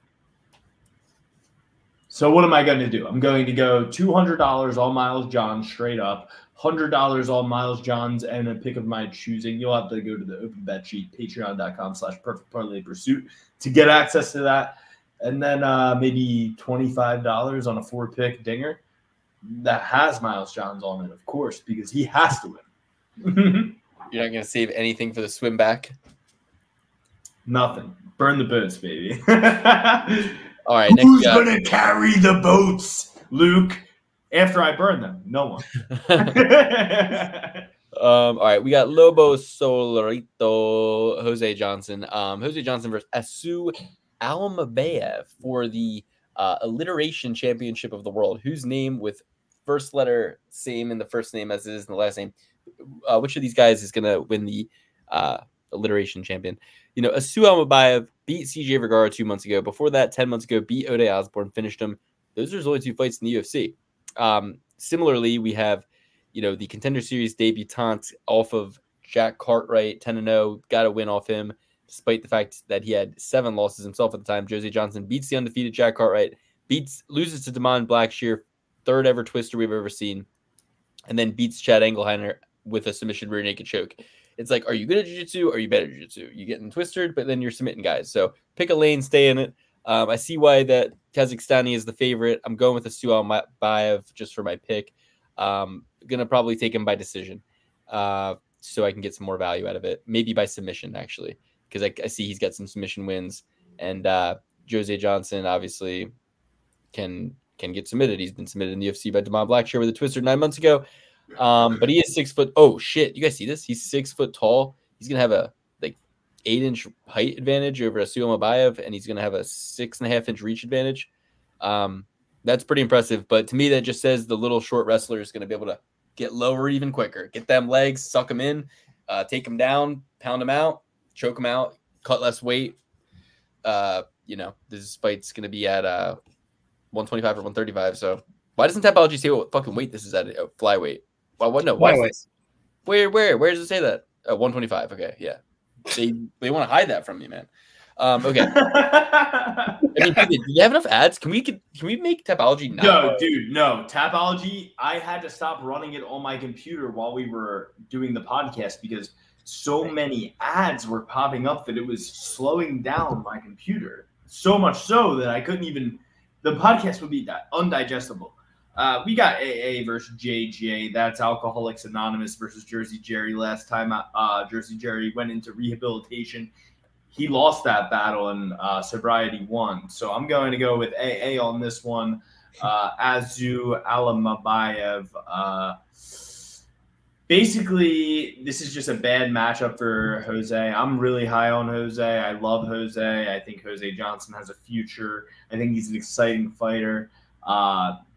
So what am I going to do? I'm going to go $200 all Miles Johns straight up, $100 all Miles Johns, and a pick of my choosing. You'll have to go to the open bet sheet, patreon.com/perfectparlaypursuit to get access to that. And then maybe $25 on a 4-pick dinger that has Miles Johns on it, of course, because he has to win. You're not going to save anything for the swim back? Nothing. Burn the boats, baby. All right. Who's going to carry the boats, Luke? After I burn them, no one. All right, we got Lobo Solarito, Jose Johnson. Jose Johnson versus Asu Almabayev for the alliteration championship of the world. Whose name with first letter same in the first name as it is in the last name? Which of these guys is going to win the alliteration champion? Asu Almabayev beat CJ Vergara 2 months ago. Before that, 10 months ago, beat Ode Osborne, finished him. Those are his only 2 fights in the UFC. Similarly, we have, the Contender Series debutante off of Jack Cartwright, 10-0, got a win off him, despite the fact that he had 7 losses himself at the time. Jose Johnson beats the undefeated Jack Cartwright, loses to Damon Blackshear, 3rd ever twister we've ever seen, and then beats Chad Engelheiner with a submission rear naked choke. It's like, are you good at jiu-jitsu or are you bad at jiu-jitsu? You're getting twisted, but then you're submitting guys. So pick a lane, stay in it. I see why that Kazakhstani is the favorite. I'm going with Asu Almabayev just for my pick. Going to probably take him by decision so I can get some more value out of it. Maybe by submission, actually, because I see he's got some submission wins. And Jose Johnson, obviously, can get submitted. He's been submitted in the UFC by Damon Blackshear with a twister 9 months ago. But he is 6 foot. Oh, shit. You guys see this? He's 6 foot tall. He's going to have a 8-inch height advantage over Asu Almabayev, and he's going to have a 6.5-inch reach advantage. That's pretty impressive. But to me, that just says the little short wrestler is going to be able to get lower even quicker. Get them legs, suck them in, take them down, pound them out, choke them out, cut less weight. This fight's going to be at 125 or 135. So why doesn't Tapology say what fucking weight this is at? Flyweight. Why? What? No. Why? Where does it say that? 125. Okay. Yeah. They want to hide that from me, man. Okay. I mean, do you have enough ads? Can we make Tapology now? No, dude, no. Tapology, I had to stop running it on my computer while we were doing the podcast because so many ads were popping up that it was slowing down my computer. So much so that I couldn't even, the podcast would be undigestible. We got AA versus JJ. That's Alcoholics Anonymous versus Jersey Jerry. Last time Jersey Jerry went into rehabilitation, he lost that battle and sobriety won. So I'm going to go with AA on this one. Azu Alamabayev. Basically, this is just a bad matchup for Jose. I'm really high on Jose. I love Jose. I think Jose Johnson has a future. I think he's an exciting fighter.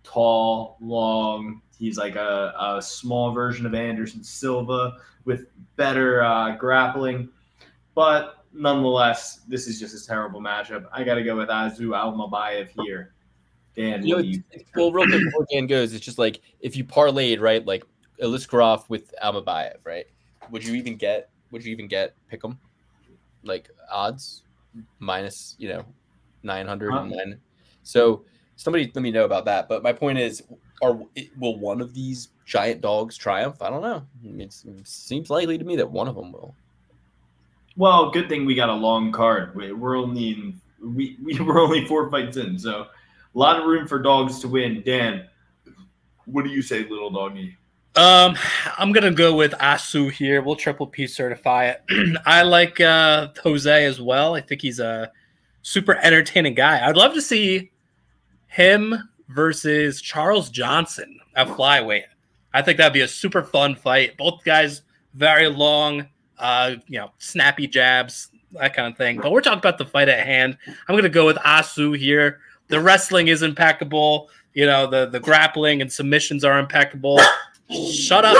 Tall, long. He's like a small version of Anderson Silva with better grappling. But nonetheless, this is just a terrible matchup. I got to go with Azu Almabayev here. Dan, real quick before Dan goes, it's just like if you parlayed, right, like Iliskarov with Almabayev, right? Would you even get pick 'em like odds minus 909? So somebody let me know about that. But my point is, will one of these giant dogs triumph? I don't know. It seems likely to me that one of them will. Well, good thing we got a long card. We're only 4 fights in, so a lot of room for dogs to win. Dan, what do you say, little doggy? I'm gonna go with Asu here. We'll triple P certify it. I like Jose as well. I think he's a super entertaining guy. I'd love to see him versus Charles Johnson at flyweight. I think that'd be a super fun fight. Both guys very long, snappy jabs, that kind of thing. But we're talking about the fight at hand. I'm gonna go with Asu here. The wrestling is impeccable. The grappling and submissions are impeccable. Shut up.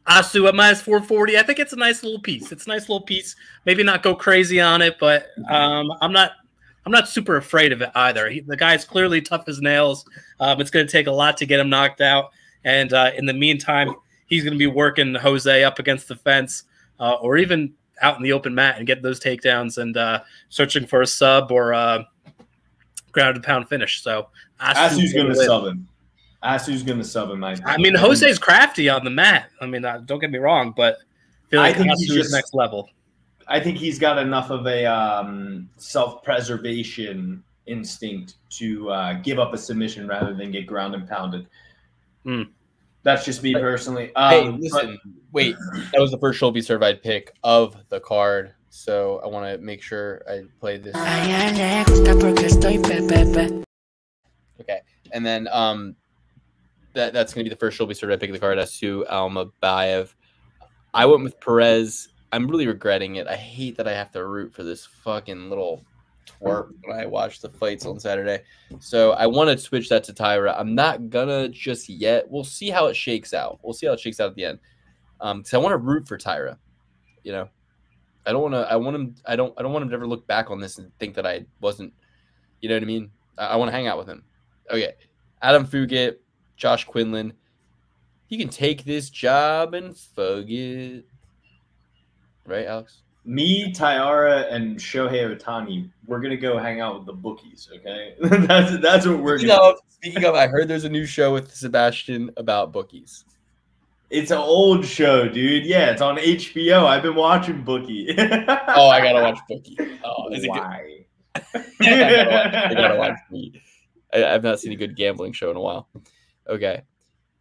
Asu at minus 440. I think it's a nice little piece. Maybe not go crazy on it, but I'm not super afraid of it either. The guy's clearly tough as nails. It's going to take a lot to get him knocked out. And in the meantime, he's going to be working Jose up against the fence or even out in the open mat and get those takedowns and searching for a sub or ground and pound finish. So Asu's going to sub him. Asu's going to sub him. I mean, Jose's crafty on the mat. I mean, don't get me wrong, but I feel like Asu's next level. I think he's got enough of a self-preservation instinct to give up a submission rather than get ground and pounded. That's just me personally. Hey, listen, wait. That was the first Shelby certified pick of the card. So I want to make sure I play this. Okay, and then that's going to be the first Shelby certified pick of the card. Asu Almabayev. I went with Perez. I'm really regretting it. I hate that I have to root for this fucking little twerp when I watch the fights on Saturday. So I want to switch that to Taira. I'm not gonna just yet. We'll see how it shakes out. We'll see how it shakes out at the end. Because I want to root for Taira. I don't want to. I want him. I don't want him to ever look back on this and think that I wasn't. You know what I mean? I want to hang out with him. Okay, Adam Fugit, Josh Quinlan. He can take this job and fuck it. Right, Alex? Me, Taira, and Shohei Ohtani, we're gonna go hang out with the bookies. Okay, that's what we're gonna. Speaking of, I heard there's a new show with Sebastian about bookies. It's an old show, dude. Yeah, it's on HBO. I've been watching Bookie. Oh, I gotta watch Bookie. Oh, is Why? It good? I gotta watch Bookie. I've not seen a good gambling show in a while. Okay,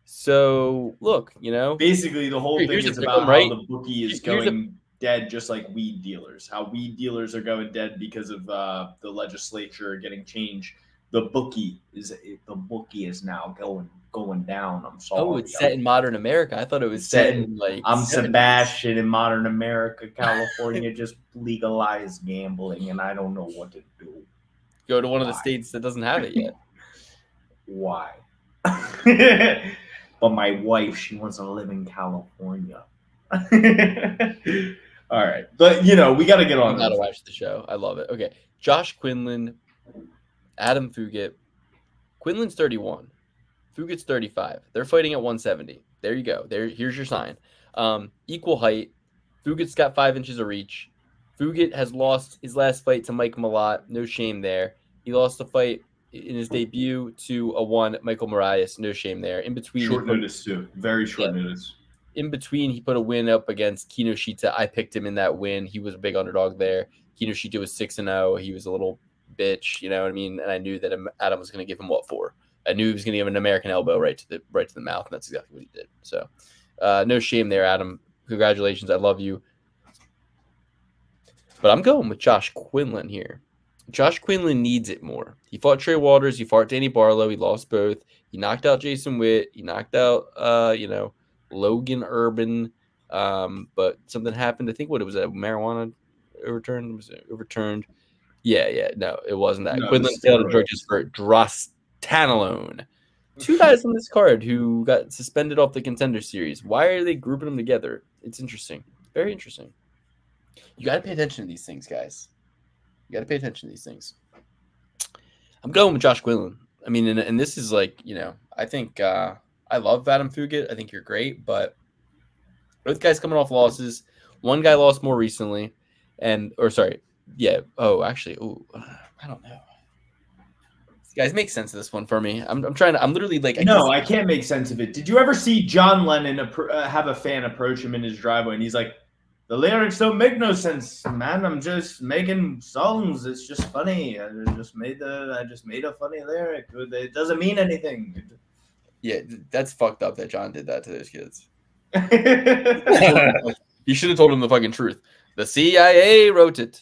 so look, basically the whole thing is about how the bookie is going dead, just like weed dealers. How weed dealers are going dead because of the legislature getting changed. The bookie is now going down. I'm sorry. Oh, it's set in modern America. I thought it was set in like. I'm 70s. Sebastian in modern America. California just legalized gambling, and I don't know what to do. Go to one of the states that doesn't have it yet. Why? But my wife, she wants to live in California. All right, but we got to get on. I gotta watch the show. I love it. Okay, Josh Quinlan, Adam Fugit. Quinlan's 31. Fugit's 35. They're fighting at 170. There you go. Here's your sign. Equal height. Fugit's got 5 inches of reach. Fugit has lost his last fight to Mike Malott. No shame there. He lost the fight in his debut to a 1 Michael Marias. No shame there. In between, Short notice too. Very short notice. In between, he put a win up against Kinoshita. I picked him in that win. He was a big underdog there. Kinoshita was 6-0. He was a little bitch, you know what I mean? And I knew that Adam was going to give him 4. I knew he was going to give him an American elbow right to the mouth, and that's exactly what he did. So, no shame there, Adam. Congratulations. I love you. But I'm going with Josh Quinlan here. Josh Quinlan needs it more. He fought Trey Waters. He fought Danny Barlow. He lost both. He knocked out Jason Witt. He knocked out, Logan Urban. But something happened. I think what it was, a marijuana overturned. Was it overturned? Yeah. No, it wasn't that. No, Quinlan failed to drug test for drostanolone. 2 guys on this card who got suspended off the Contender Series. Why are they grouping them together? It's interesting. Very interesting. You got to pay attention to these things, guys. You got to pay attention to these things. I'm going with Josh Quinlan. I mean, and this is like, I think I love Adam Fugit. I think you're great, but both guys coming off losses. One guy lost more recently, I don't know. Guys, make sense of this one for me. I'm literally like... I can't make sense of it. Did you ever see John Lennon have a fan approach him in his driveway, and he's like, the lyrics don't make no sense, man. I'm just making songs. It's just funny. I just made a funny lyric. It doesn't mean anything. Yeah, that's fucked up that John did that to those kids. You should have told him the fucking truth. The CIA wrote it.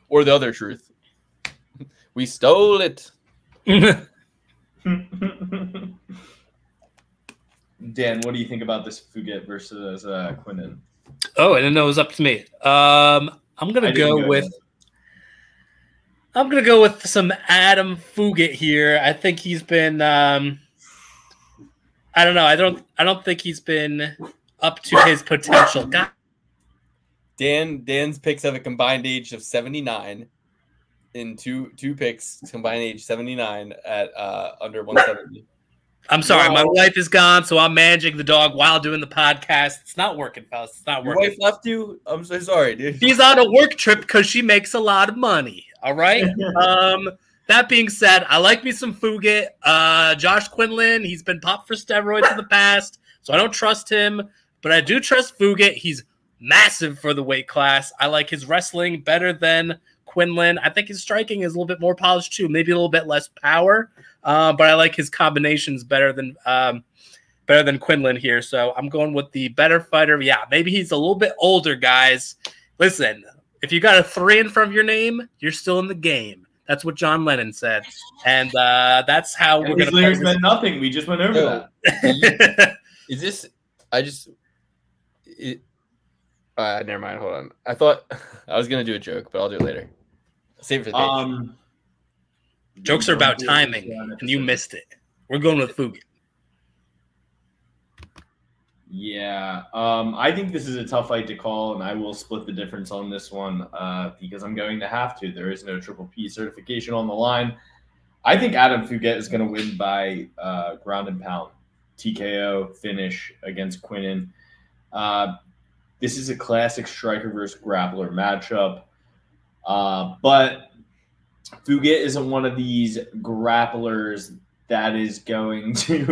Or the other truth. We stole it. Dan, what do you think about this Fugit versus Quinlan? Oh, I didn't know it was up to me. I'm gonna go with some Adam Fugit here. I think he's been I don't know. I don't think he's been up to his potential. God. Dan's picks have a combined age of 79. In two picks, combined age 79 at under 170. I'm sorry, my wife is gone, so I'm managing the dog while doing the podcast. It's not working, fellas. It's not working. Your wife left you? I'm so sorry, dude. She's on a work trip because she makes a lot of money. All right. That being said, I like me some Fugit. Josh Quinlan, he's been popped for steroids in the past, so I don't trust him. But I do trust Fugit. He's massive for the weight class. I like his wrestling better than Quinlan. I think his striking is a little bit more polished too, maybe a little bit less power. But I like his combinations better than Quinlan here. So I'm going with the better fighter. Yeah, maybe he's a little bit older, guys. Listen, if you got a 3 in front of your name, you're still in the game. That's what John Lennon said. And that's how we're going to lyrics meant nothing. We just went over that. Is this never mind. Hold on. I thought I was going to do a joke, but I'll do it later. Save it for the page. Jokes are about timing, and you missed it. We're going with Fugit. Yeah, I think this is a tough fight to call, and I will split the difference on this one because I'm going to have to. There is no Triple P certification on the line. I think Adam Fugit is going to win by ground and pound, TKO finish against Quinlan. This is a classic striker versus grappler matchup, but Fugit isn't one of these grapplers that is going to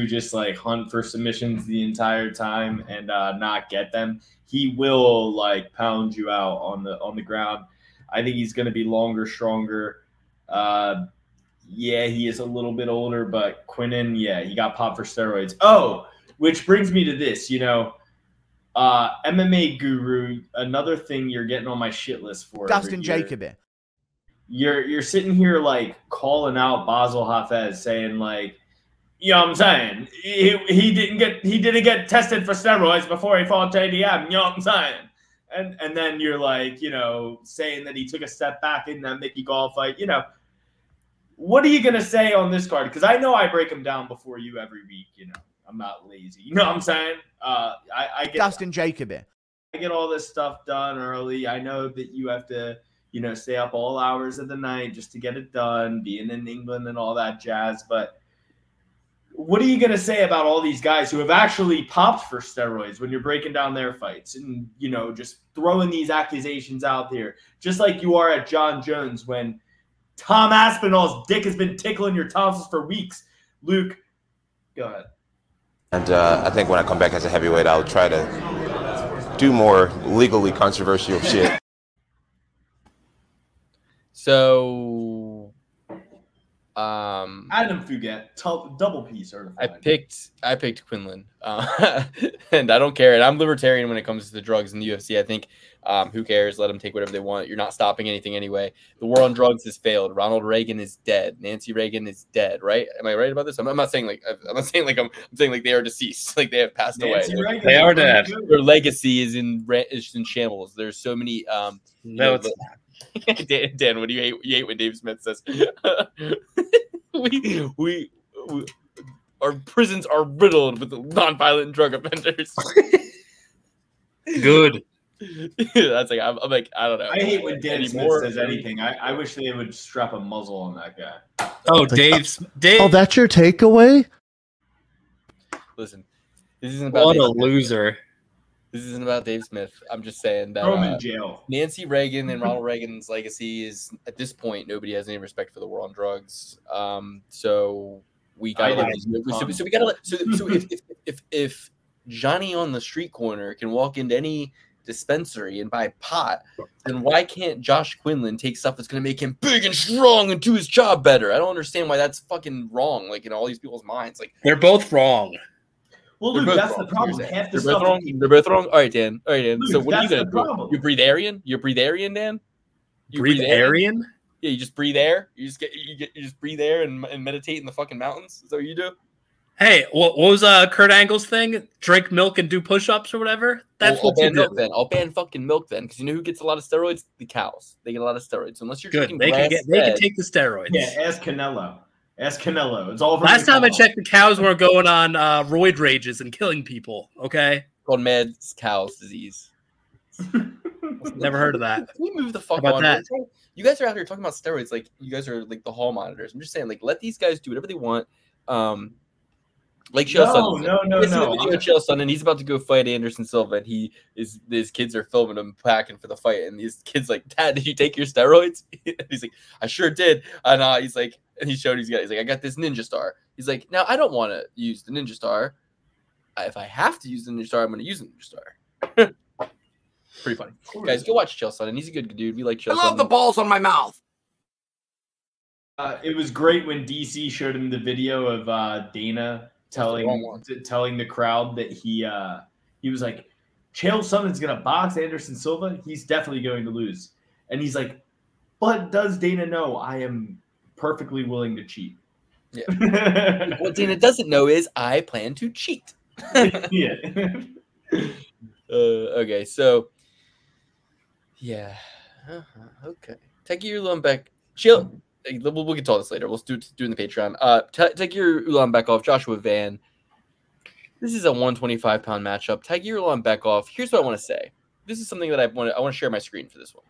just like hunt for submissions the entire time and not get them. He will like pound you out on the ground. I think he's going to be longer, stronger. Yeah, he is a little bit older, but Quinlan, yeah, he got popped for steroids. Oh, which brings me to this, MMA Guru, another thing you're getting on my shit list for. Dustin Jacoby. You're sitting here like calling out Basel Hafez, saying like, you know what I'm saying? He didn't get tested for steroids before he fought JDM, you know what I'm saying? And then you're like, saying that he took a step back in that Mickey Gall fight, What are you gonna say on this card? Because I know I break him down before you every week, I'm not lazy. You know what I'm saying? I get Dustin Jacoby. I get all this stuff done early. I know that you have to, stay up all hours of the night just to get it done, being in England and all that jazz. But what are you going to say about all these guys who have actually popped for steroids when you're breaking down their fights and, you know, just throwing these accusations out there, just like you are at John Jones when Tom Aspinall's dick has been tickling your tonsils for weeks. Luke, go ahead. And I think when I come back as a heavyweight, I'll try to do more legally controversial shit. So, Adam Fugate, double P certified. I picked Quinlan, and I don't care. And I'm libertarian when it comes to the drugs in the UFC. I think who cares? Let them take whatever they want. You're not stopping anything anyway. The war on drugs has failed. Ronald Reagan is dead. Nancy Reagan is dead. Right? Am I right about this? I'm not saying like I'm saying like they are deceased. Like they have passed away. They are dead. Their legacy is in shambles. There's so many. No, it's not. Dan, what do you hate? You hate when Dave Smith says we our prisons are riddled with nonviolent drug offenders. Good. That's like I'm like I don't know. I hate when Dan Smith says anything. I wish they would strap a muzzle on that guy. Oh, Dave. Oh, that's your takeaway? Listen, this isn't about What Dave a Smith. loser. This isn't about Dave Smith. I'm just saying that Throw him in jail. Nancy Reagan and Ronald Reagan's legacy is at this point nobody has any respect for the war on drugs. So we got if Johnny on the street corner can walk into any dispensary and buy pot, then why can't Josh Quinlan take stuff that's going to make him big and strong and do his job better? I don't understand why that's fucking wrong. Like in all these people's minds, like They're both wrong. Well, Luke, that's the problem. Half the They're both stuff. wrong. They're both wrong. All right, Dan. Luke, So what are you that's gonna the do? problem. You breathe Aryan? You breathe Aryan, Dan? You Breathe Aryan? Yeah, you just breathe air. You just breathe air and meditate in the fucking mountains. Is that what you do? Hey, what was Kurt Angle's thing? Drink milk and do push-ups or whatever? That's I'll what you ban do. milk then. I'll ban fucking milk then, because you know who gets a lot of steroids? The cows. They get a lot of steroids. Unless you're Good. drinking They can grass-fed- take the steroids. Yeah, ask Canelo. Ask Canelo. It's all from Last the time I cow. checked, the cows weren't going on roid rages and killing people. Okay, called mad cow's disease. never heard of that. Can we move the fuck How about on? that? You guys are out here talking about steroids like you guys are like the hall monitors. I'm just saying, like, let these guys do whatever they want. Like Chael Sonnen. No. Chael Sonnen, he's about to go fight Anderson Silva, and his kids are filming him packing for the fight, and these kids like, Dad, did you take your steroids? And he's like, I sure did. And he's like, and he showed he's like, I got this Ninja Star. He's like, now I don't want to use the Ninja Star. If I have to use the Ninja Star, I'm going to use the Ninja Star. Pretty funny. Guys, go watch Chael Sonnen. He's a good dude. We like Chael Sonnen. I love the balls on my mouth. It was great when DC showed him the video of Dana telling the crowd that he was like, Chael Sonnen's gonna box Anderson Silva. He's definitely going to lose, and he's like, but does Dana know I am perfectly willing to cheat? Yeah. What Dana doesn't know is I plan to cheat. Yeah. Okay, so yeah. Okay. Take your Ulan chill. We'll get to all this later. We'll do in the Patreon. Take your Ulan off. Joshua Van. This is a 125-pound matchup. Tagir Ulanbekov. Here's what I want to say. This is something that I want to share my screen for this one.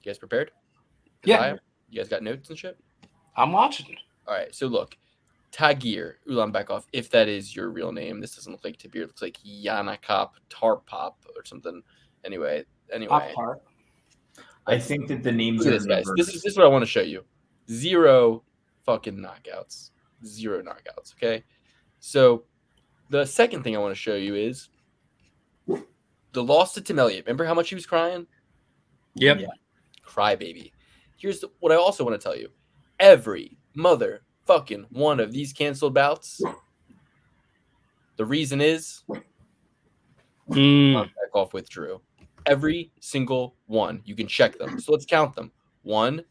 You guys prepared? Yeah. You guys got notes and shit? I'm watching. All right. So look, Tagir Ulanbekov, if that is your real name. This doesn't look like Tabir. It looks like Yanakop Tarpop or something. Anyway. I think that the names Look are at this, guys. reversed. This is what I want to show you. 0 fucking knockouts. 0 knockouts. Okay. So the second thing I want to show you is the loss to Tim Elliott. Remember how much he was crying? Yep. Yeah. Crybaby. Here's what I also want to tell you. Every motherfucking one of these canceled bouts, the reason is Ulanbekov withdrew. Every single one. You can check them. So let's count them. 1.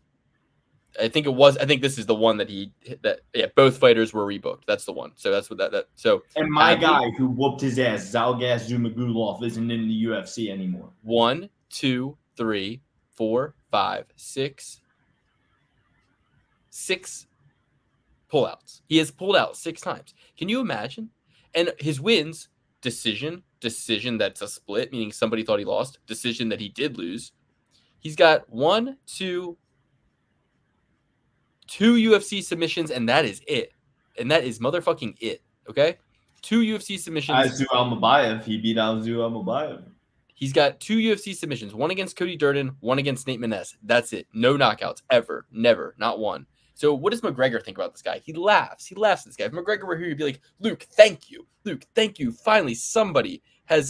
I think this is the one that both fighters were rebooked. That's the one. So that's what that so and my guy who whooped his ass, Zalgas Zumagulov, isn't in the UFC anymore. 1, 2, 3, 4, 5, 6 pullouts. He has pulled out 6 times. Can you imagine? And his wins, decision that's a split, meaning somebody thought he lost, decision that he did lose. He's got 1, 2, 2 UFC submissions, and that is it. And that is motherfucking it. Okay, 2 UFC submissions. Azu Almabayev, he beat Azu Almabayev. He's got 2 UFC submissions, one against Cody Durden, one against Nate Maness. That's it. No knockouts ever, never, not one. So what does McGregor think about this guy? He laughs. He laughs at this guy. If McGregor were here, he'd be like, Luke, thank you. Luke, thank you. Finally, somebody has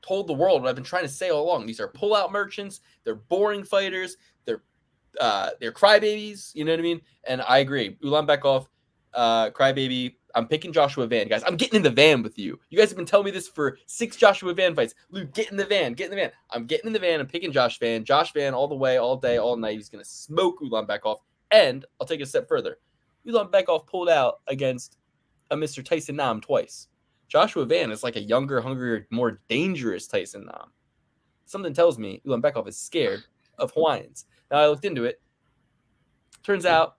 told the world what I've been trying to say all along. These are pullout merchants. They're boring fighters. They're crybabies. You know what I mean? And I agree. Ulanbekov, crybaby. I'm picking Joshua Van, guys. I'm getting in the van with you. You guys have been telling me this for 6 Joshua Van fights. Luke, get in the van. Get in the van. I'm getting in the van. I'm picking Josh Van. Josh Van all the way, all day, all night. He's going to smoke Ulanbekov. And I'll take it a step further. Ulanbekov pulled out against a Mr. Tyson Nam twice. Joshua Van is like a younger, hungrier, more dangerous Tyson Nam. Something tells me Ulanbekov is scared of Hawaiians. Now, I looked into it. Turns out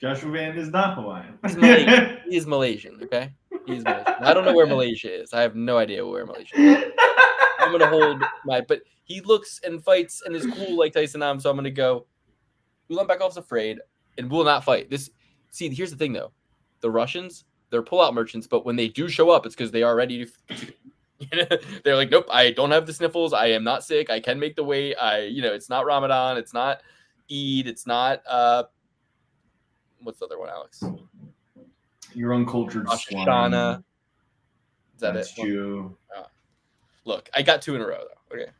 Joshua Van is not Hawaiian. He's Malaysian. He is Malaysian, okay? He's Malaysian. I don't know where Malaysia is. I have no idea where Malaysia is. I'm going to hold but he looks and fights and is cool like Tyson Nam, so I'm going to go Ulanbekov's afraid and will not fight. See, here's the thing, though. The Russians, they're pullout merchants, but when they do show up, it's because they are ready to they're like, nope, I don't have the sniffles. I am not sick. I can make the weight. It's not Ramadan. It's not Eid. It's not what's the other one, Alex? Your uncultured Rosh swine. Hashanah. Is that That's it? you. Look, I got 2 in a row, though. Okay.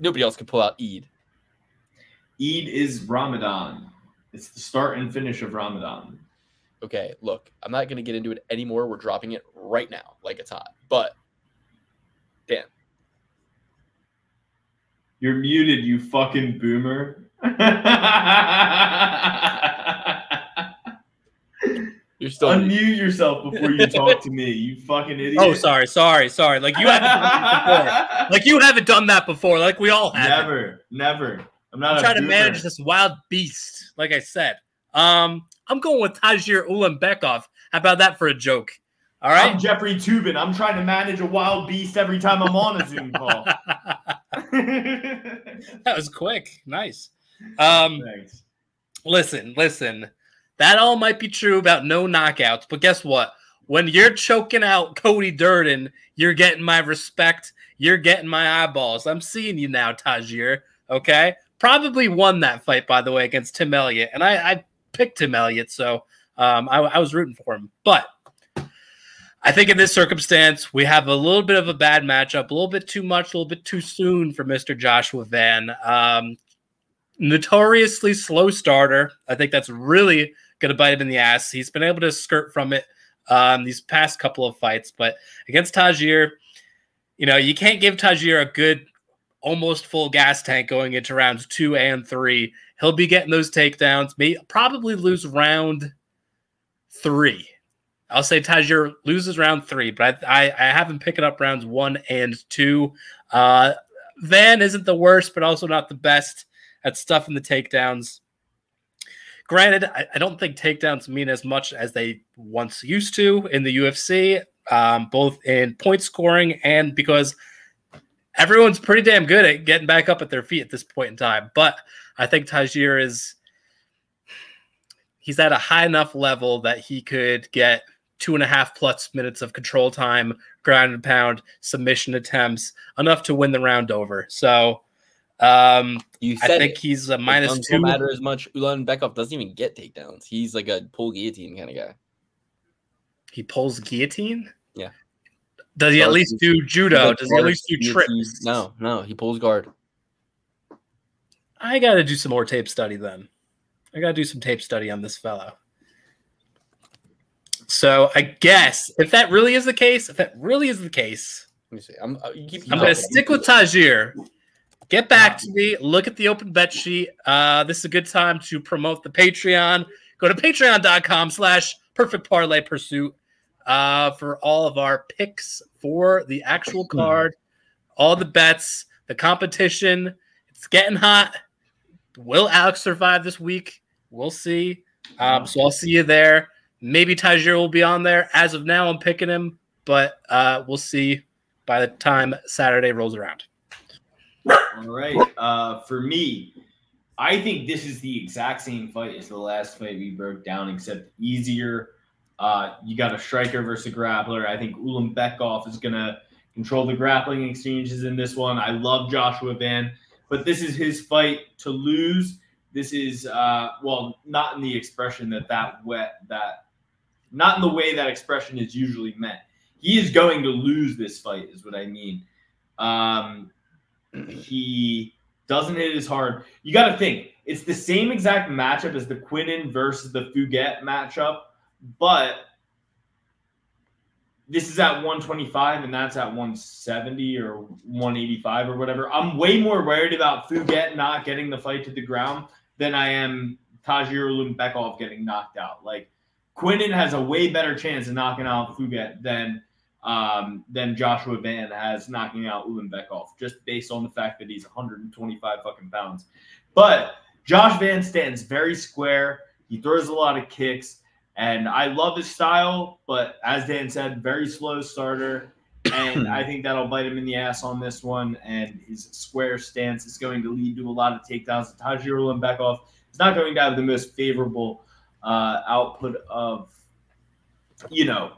Nobody else can pull out Eid. Eid is Ramadan. It's the start and finish of Ramadan. Okay, look, I'm not going to get into it anymore. We're dropping it right now like it's hot. But, Dan. You're muted, you fucking boomer. You're still unmute yourself before you talk to me, you fucking idiot. Oh, sorry. Like you haven't done that before. Like you haven't done that before. Like we all have. Never. I'm trying to manage this wild beast. Like I said, I'm going with Tajir Ulanbekov. How about that for a joke? All right. I'm Jeffrey Toobin. I'm trying to manage a wild beast every time I'm on a Zoom call. That was quick. Nice. Thanks. Listen. That all might be true about no knockouts, but guess what? When you're choking out Cody Durden, you're getting my respect. You're getting my eyeballs. I'm seeing you now, Tajir. Okay? Probably won that fight, by the way, against Tim Elliott. And I picked Tim Elliott, so I was rooting for him. But I think in this circumstance, we have a little bit of a bad matchup, a little bit too much, a little bit too soon for Mr. Joshua Van. Notoriously slow starter. I think that's really going to bite him in the ass. He's been able to skirt from it these past couple of fights, but against Tajir, you can't give Tajir a good, almost full gas tank going into rounds 2 and 3. He'll be getting those takedowns. Probably lose round 3. I'll say Tajir loses round 3, but I have him picking up rounds 1 and 2. Van isn't the worst, but also not the best at stuffing the takedowns. Granted, I don't think takedowns mean as much as they once used to in the UFC, both in point scoring and because everyone's pretty damn good at getting back up at their feet at this point in time. But I think Tajir he's at a high enough level that he could get 2.5+ minutes of control time, ground and pound, submission attempts, enough to win the round over. So I think he's a -2. Don't matter as much. Ulanbekov doesn't even get takedowns. He's like a pull guillotine kind of guy. He pulls guillotine? Yeah. Does he at least do judo? Does he at least do trips? No, he pulls guard. I got to do some more tape study then. I got to do some tape study on this fellow. So I guess if that really is the case, let me see. I'm going to stick with Tajir. Get back to me. Look at the open bet sheet. This is a good time to promote the Patreon. Go to patreon.com/perfectparlaypursuit for all of our picks for the actual card, all the bets, the competition. It's getting hot. Will Alex survive this week? We'll see. So I'll see you there. Maybe Tajir will be on there. As of now, I'm picking him, but we'll see by the time Saturday rolls around. All right. For me, I think this is the exact same fight as the last fight we broke down, except easier. You got a striker versus a grappler. I think Ulanbekov is going to control the grappling exchanges in this one. I love Joshua Van, but this is his fight to lose. This is, not in the expression not in the way that expression is usually meant. He is going to lose this fight is what I mean. He doesn't hit as hard. You got to think, it's the same exact matchup as the Quinnen versus the Fouguet matchup, but this is at 125 and that's at 170 or 185 or whatever. I'm way more worried about Fouguet not getting the fight to the ground than I am Tagir Ulanbekov getting knocked out. Like, Quinnen has a way better chance of knocking out Fouguet than Joshua Van has knocking out Ulanbekov, just based on the fact that he's 125 fucking pounds. But Josh Van stands very square. He throws a lot of kicks, and I love his style, but as Dan said, very slow starter. And I think that'll bite him in the ass on this one. And his square stance is going to lead to a lot of takedowns. Tagir Ulanbekov is not going to have the most favorable output of, the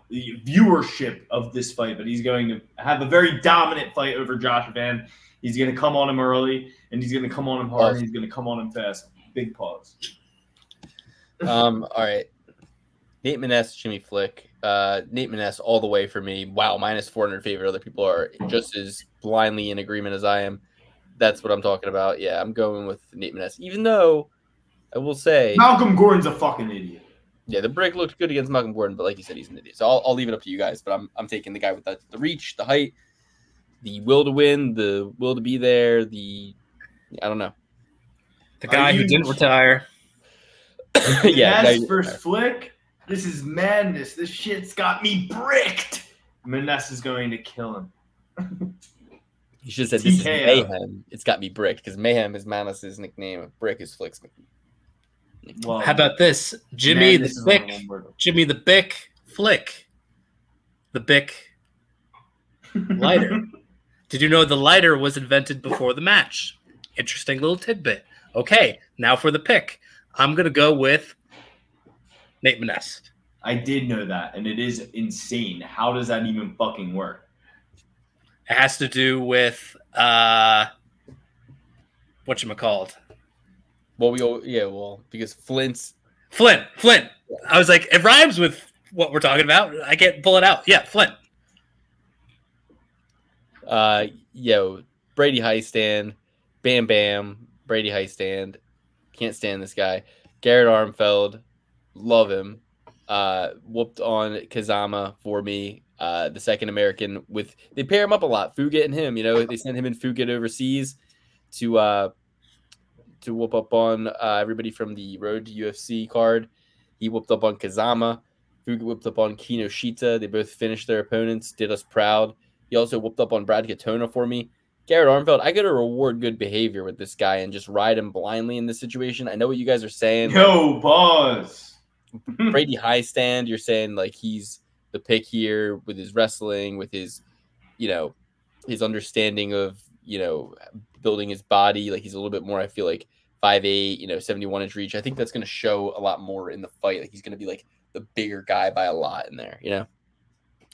viewership of this fight, but he's going to have a very dominant fight over Josh Van. He's going to come on him early, and he's going to come on him hard, and he's going to come on him fast. Big pause. All right. Nate Maness, Jimmy Flick. Nate Maness all the way for me. Wow, minus 400 favorite. Other people are just as blindly in agreement as I am. That's what I'm talking about. Yeah, I'm going with Nate Maness, even though I will say Malcolm Gordon's a fucking idiot. Yeah, the break looked good against Malcolm Gordon, but like you said, he's an idiot. So I'll leave it up to you guys. But I'm taking the guy with the reach, the height, the will to win, the will to be there. I don't know. The guy who didn't retire. Yeah. Maness versus Flick. This is madness. This shit's got me bricked. Maness is going to kill him. You should have said this is mayhem. It's got me bricked because mayhem is Maness's nickname. Brick is Flick's nickname. Well, how about this? Jimmy the Bick Flick. The Bick lighter. Did you know the lighter was invented before the match? Interesting little tidbit. Okay, now for the pick. I'm going to go with Nate Maness. I did know that, and it is insane. How does that even fucking work? It has to do with whatchamacallit. Because Flint. I was like, it rhymes with what we're talking about. I can't pull it out. Yeah, Flint. Brady Highstand, Bam Bam, Brady Highstand. Can't stand this guy. Garrett Armfeld, love him. Whooped on Kazama for me. The second American they pair him up a lot. Fouguet and him, they send him and Fouguet overseas to whoop up on everybody from the Road to UFC card. He whooped up on Kazama. Fouguet whooped up on Kinoshita. They both finished their opponents, did us proud. He also whooped up on Brad Katona for me. Garrett Armfeld, I got to reward good behavior with this guy and just ride him blindly in this situation. I know what you guys are saying. Yo, boss. Brady Highstand, you're saying like he's the pick here with his wrestling, with his, his understanding of, building his body. Like he's a little bit more, I feel like 5'8", 71-inch reach. I think that's going to show a lot more in the fight. Like he's going to be like the bigger guy by a lot in there,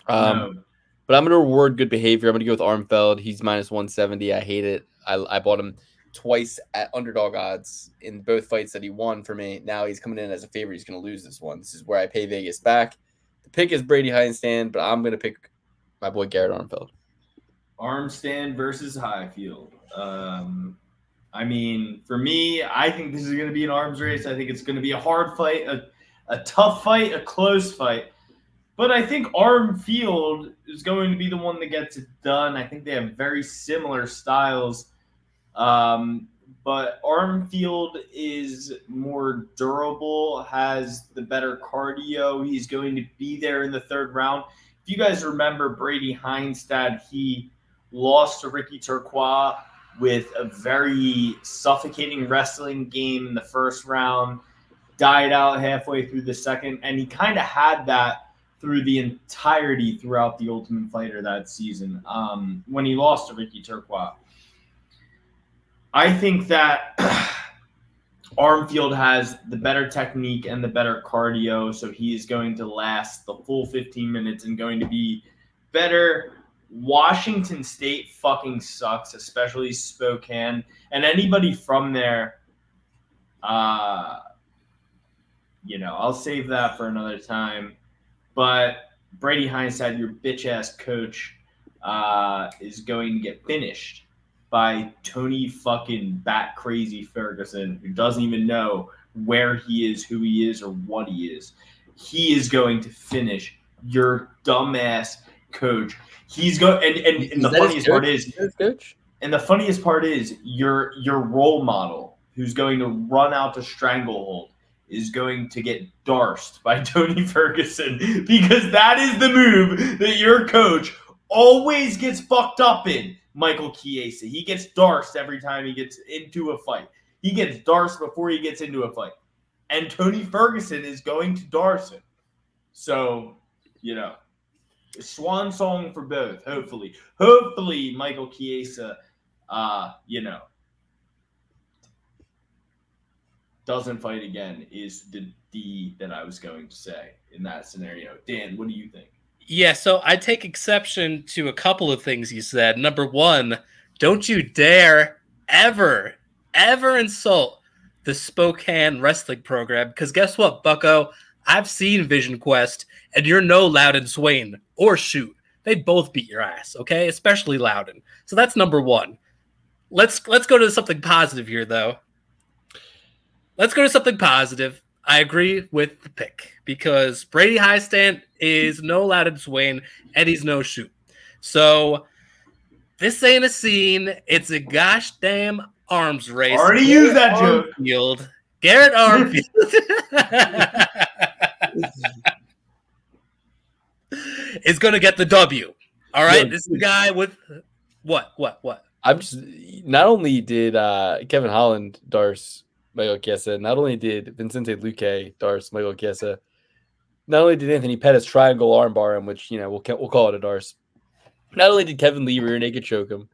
But I'm going to reward good behavior. I'm going to go with Armfeld. He's minus 170. I hate it. I bought him twice at underdog odds in both fights that he won for me. Now he's coming in as a favorite. He's going to lose this one. This is where I pay Vegas back. The pick is Brady Highstand, but I'm going to pick my boy Garrett Armfeld. Armstand versus Highfield. For me, I think this is going to be an arms race. I think it's going to be a hard fight, a tough fight, a close fight. But I think Armfield is going to be the one that gets it done. I think they have very similar styles. But Armfield is more durable, has the better cardio. He's going to be there in the third round. If you guys remember Brady Heinstad, he lost to Ricky Turquoise with a very suffocating wrestling game in the first round, died out halfway through the second, and he kind of had that through the entirety throughout the Ultimate Fighter that season when he lost to Ricky Turquoise. I think that Armfield has the better technique and the better cardio, so he is going to last the full 15 minutes and going to be better. Washington State fucking sucks, especially Spokane. And anybody from there, I'll save that for another time. But Brady Hindsight, your bitch-ass coach, is going to get finished by Tony fucking bat crazy Ferguson, who doesn't even know where he is, who he is, or what he is. He is going to finish your dumbass coach. He's going, and the funniest part is, and the funniest part is your role model, who's going to run out to stranglehold, is going to get darsed by Tony Ferguson, because that is the move that your coach always gets fucked up in. Michael Chiesa. He gets darsed every time he gets into a fight. He gets darsed before he gets into a fight. And Tony Ferguson is going to darse him. So, swan song for both, hopefully. Hopefully, Michael Chiesa, doesn't fight again is the D that I was going to say in that scenario. Dan, what do you think? Yeah, so I take exception to a couple of things you said. Number one, don't you dare ever insult the Spokane wrestling program, because guess what, bucko? I've seen Vision Quest, and you're no Loudon Swain or Shoot. They both beat your ass, okay? Especially Loudon. So that's number one. Let's go to something positive here, though. Let's go to something positive. I agree with the pick, because Brady Highstand is no Loudon Swain and he's no Shoot. So this ain't a scene. It's a gosh damn arms race. Already used that joke. Garrett Armfield is going to get the W. All right. This is the guy with what? I'm just, not only did Kevin Holland darse Michael Chiesa, not only did Vicente Luque darse Michael Chiesa, not only did Anthony Pettis triangle armbar him, which, we'll call it a darce. Not only did Kevin Lee rear naked choke him,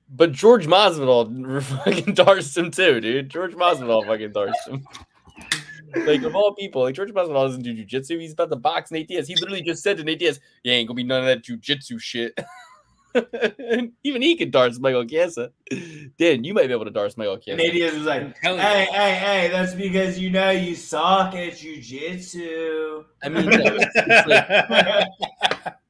but George Masvidal fucking darsed him too, dude. George Masvidal fucking darsed him. Like, of all people, like, George Masvidal doesn't do jiu-jitsu. He's about to box Nate Diaz. He literally just said to Nate Diaz, "You ain't gonna be none of that jiu-jitsu shit." Even he could darce Michael Chiesa. Dan, you might be able to darce Michael Chiesa. Nate Diaz was like, hey, that's because you suck at jiu-jitsu. I mean, it's like,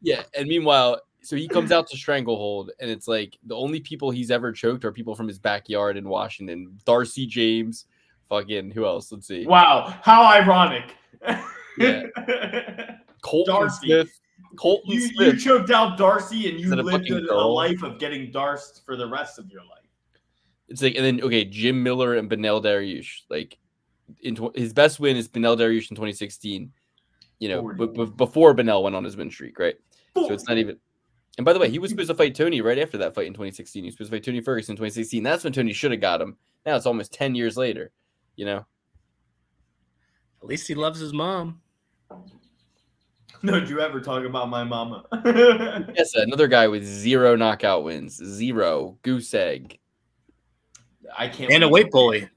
yeah, and meanwhile, so he comes out to stranglehold, and it's like the only people he's ever choked are people from his backyard in Washington. Darcy James, fucking, who else? Let's see. Wow, how ironic. Yeah. Colton Smith. You choked out Darcy, and you lived a life of getting darsed for the rest of your life. It's like, and then, okay, Jim Miller and Benel Dariush. Like, his best win is Benel Dariush in 2016. Before Benel went on his win streak, right? So it's not even. And by the way, he was supposed to fight Tony right after that fight in 2016. He was supposed to fight Tony Ferguson in 2016. That's when Tony should have got him. Now it's almost 10 years later. At least he loves his mom. Don't you ever talk about my mama. Yes, another guy with 0 knockout wins. 0. Goose egg. I can't. And a weight bully.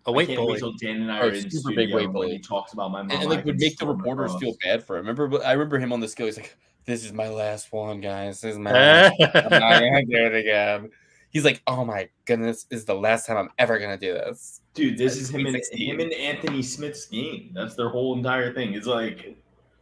A weight bully. Until Dan and I are in super big weight bully. He talks about my mama. And like, would make the reporters feel bad for him. I remember him on the scale. He's like, "This is my last one, guys. This is my last one. I'm not gonna do it again." He's like, "Oh my goodness, this is the last time I'm ever gonna do this." Dude, this is him and Anthony Smith's game. That's their whole entire thing. It's like,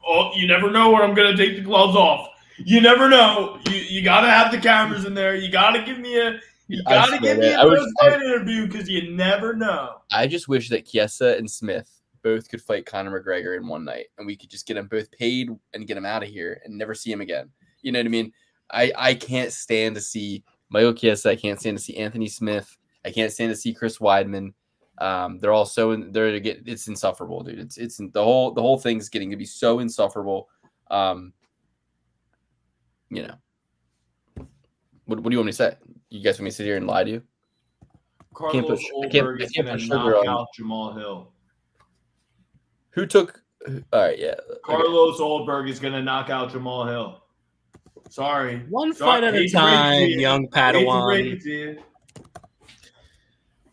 oh, you never know when I'm gonna take the gloves off. You never know. You gotta have the cameras in there. You gotta give me a post-fight interview, because you never know. I just wish that Chiesa and Smith both could fight Conor McGregor in one night, and we could just get them both paid and get them out of here and never see him again. You know what I mean? I can't stand to see Michael Chiesa. I can't stand to see Anthony Smith. I can't stand to see Chris Weidman. They're all it's insufferable, dude. It's the whole thing's getting to be so insufferable. What do you want me to say? You guys want me to sit here and lie to you? Carlos Oldberg is going to knock out Jamal Hill. Who took? All right, yeah. Carlos Oldberg is going to knock out Jamal Hill. Sorry. One fight at a time, young Padawan.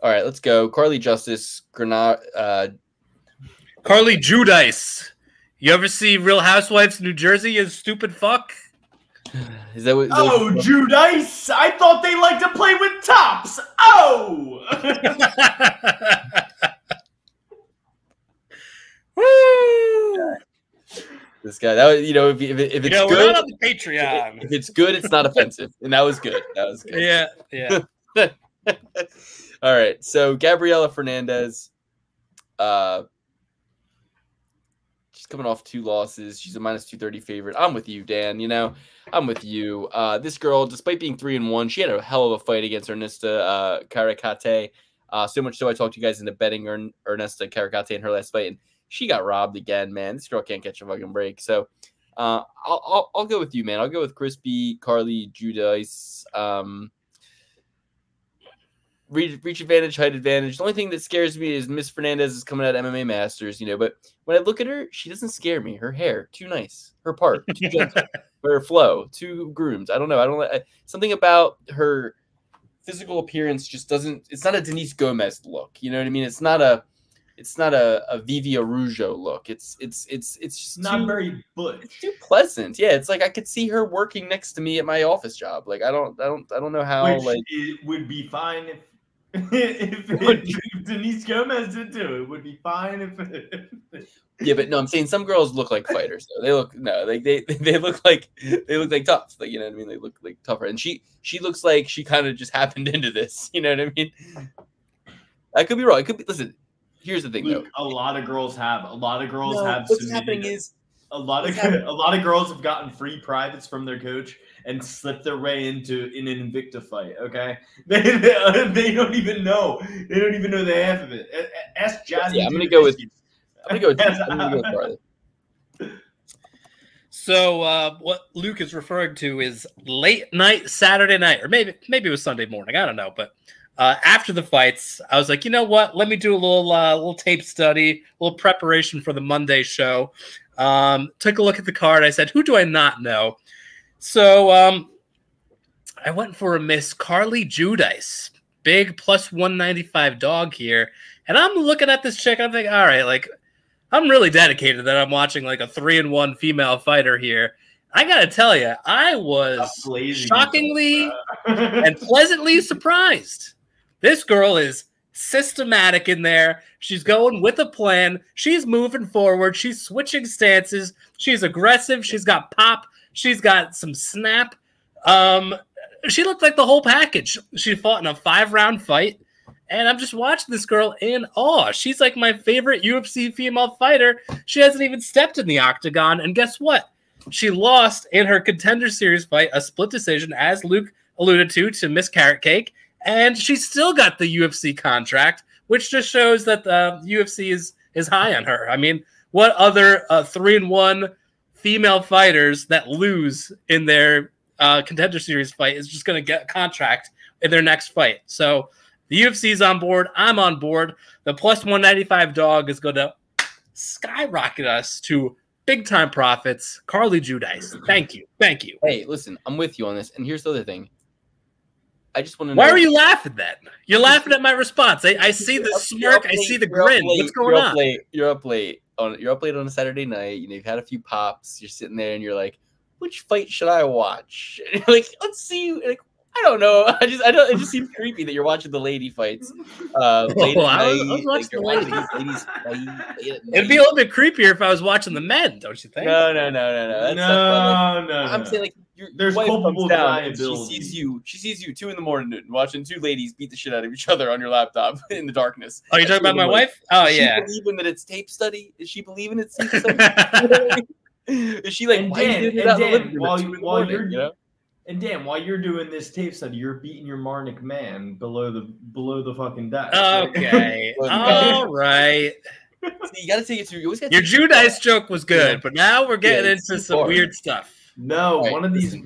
All right, let's go. Carly Justice, Carly Judice. You ever see Real Housewives New Jersey, you stupid fuck? Is that what? Oh, Judice! I thought they like to play with tops. Oh. Woo! This guy, that was, if it's good, we're not on the Patreon. If it's good, it's not offensive, and that was good. That was good. Yeah. All right, so Gabriela Fernandez, she's coming off 2 losses. She's a -230 favorite. I'm with you, Dan. I'm with you. This girl, despite being 3-1, she had a hell of a fight against Ernesta Karikate. So much so I talked you guys into betting Ernesta Karikate in her last fight, and she got robbed again, man. This girl can't catch a fucking break. So I'll go with you, man. I'll go with Crispy, Carly Judice. Reach advantage, height advantage. The only thing that scares me is Miss Fernandez is coming out of MMA Masters, but when I look at her, she doesn't scare me. Her hair, too nice. Her part, too gentle. Her flow, too groomed. I don't know. Something about her physical appearance just doesn't. It's not a Denise Gomez look. You know what I mean? It's not a Vivi Araujo look. It's just not very butch. It's too pleasant. Yeah, it's like I could see her working next to me at my office job. Like I don't know how. Which it would be fine if Denise Gomez did too. It would be fine if. Yeah, but no, I'm saying some girls look like fighters. Though. They look they look like tough. Like, you know what I mean? They look like tougher. And she looks like she kind of just happened into this. You know what I mean? I could be wrong. It could be. Listen, here's the thing, Luke, though. A lot of girls have. A lot of girls have. What's happening is a lot of girls have gotten free privates from their coach and slipped their way in an Invicta fight. Okay, they don't even know. They don't even know the half of it. Ask Jazzy. Yeah, I'm gonna go with Carly. So what Luke is referring to is late night Saturday night, or maybe it was Sunday morning. I don't know, but after the fights, I was like, you know what? Let me do a little tape study, a little preparation for the Monday show. Took a look at the card. I said, who do I not know? So I went for a Miss Carly Judice, big +195 dog here, and I'm looking at this chick. I'm thinking, all right, like I'm really dedicated that I'm watching like a 3-1 female fighter here. I gotta tell you, I was shockingly and pleasantly surprised. This girl is systematic in there. She's going with a plan. She's moving forward. She's switching stances. She's aggressive. She's got pop. She's got some snap. She looked like the whole package. She fought in a 5-round fight, and I'm just watching this girl in awe. She's like my favorite UFC female fighter. She hasn't even stepped in the octagon, and guess what? She lost in her Contender Series fight, a split decision, as Luke alluded to Miss Carrot Cake, and she still got the UFC contract, which just shows that the UFC is high on her. I mean, what other 3-1 female fighters that lose in their Contender Series fight is just going to get a contract in their next fight? So the UFC's on board. I'm on board. The +195 dog is going to skyrocket us to big-time profits. Carly Judice. Thank you. Hey, listen, I'm with you on this. And here's the other thing. I just want to know. Why are you laughing then? You're laughing at my response. I see the smirk. I see the grin. What's going on? You're up late on a Saturday night. You've had a few pops. You're sitting there and you're like, which fight should I watch? And you're like, let's see. Like, I don't know. It just seems creepy that you're watching the lady fights. I was watching the ladies fight. It'd be a little bit creepier if I was watching the men, don't you think? No. No. I'm saying, like, there's culpable liability. She sees you 2 a.m. watching 2 ladies beat the shit out of each other on your laptop in the darkness. Oh, you're talking about my wife? Oh, yeah. Is she believing that it's tape study? Is she believing it's tape study? Is she like, And Dan, while you're doing this tape study, you're beating your Marnik man below the fucking desk. Okay. All right. See, you got to take it through. You always got your Judice joke was good, but now we're getting into some weird stuff. No, right,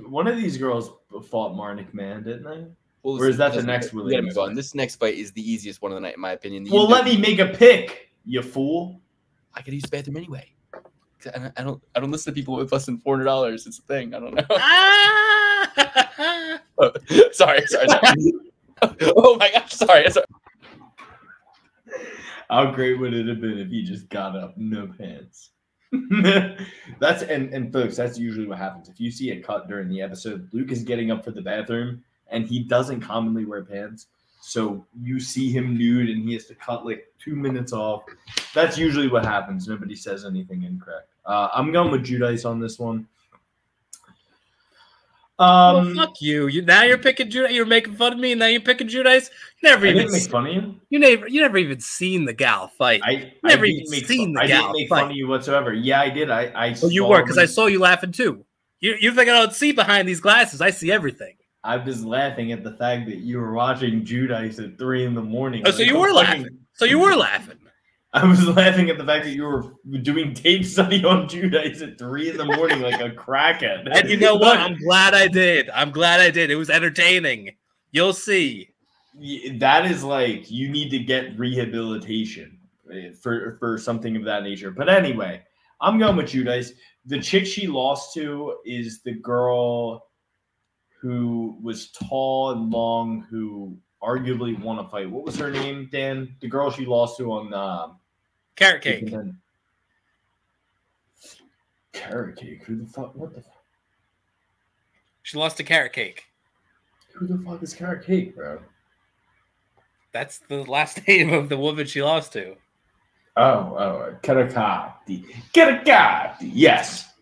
one of these girls fought Marnik man, didn't they? Well, or is that the next one? This next fight is the easiest one of the night, in my opinion. Let me make a pick, you fool. I could use the bathroom anyway. I don't listen to people with less than $400. It's a thing. I don't know. Sorry. Oh my gosh. Sorry. How great would it have been if he just got up, no pants? That's and folks, that's usually what happens. If you see a cut during the episode, Luke is getting up for the bathroom and he doesn't commonly wear pants. So you see him nude and he has to cut like 2 minutes off. That's usually what happens. Nobody says anything incorrect. I'm going with Judice on this one. Well, fuck you. Now you're picking Judice. You're making fun of me, and now you're picking Judice. You never even make fun of you. You never even seen the gal fight. I didn't make fun of you whatsoever. Yeah, I did. Well, you were because I saw you laughing too. You think I don't see behind these glasses? I see everything. I was laughing at the fact that you were watching Judice at 3 a.m. Oh, so you were laughing. So you were laughing. I was laughing at the fact that you were doing tape study on Judice at 3 a.m. like a crackhead. And you know what? I'm glad I did. It was entertaining. You'll see. That is like you need to get rehabilitation for something of that nature. But anyway, I'm going with Judice. The chick she lost to is the girl who was tall and long, who arguably won a fight. What was her name, Dan? The girl she lost to on Carrot Cake. Carrot Cake? Who the fuck? What the fuck? She lost to Carrot Cake. Who the fuck is Carrot Cake, bro? That's the last name of the woman she lost to. Karakati. Yes.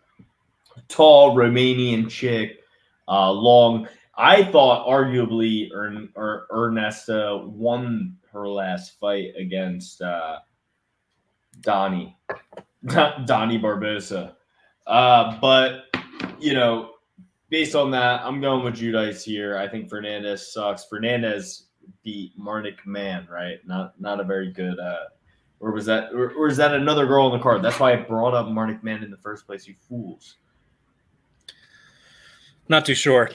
Tall Romanian chick, long. I thought arguably Ernesta won her last fight against Donnie Barbosa. But, based on that, I'm going with Judice here. I think Fernandez sucks. Fernandez beat Marnik Man, right? Not a very good or was that is that another girl on the card? That's why I brought up Marnik Man in the first place, you fools. Not too sure.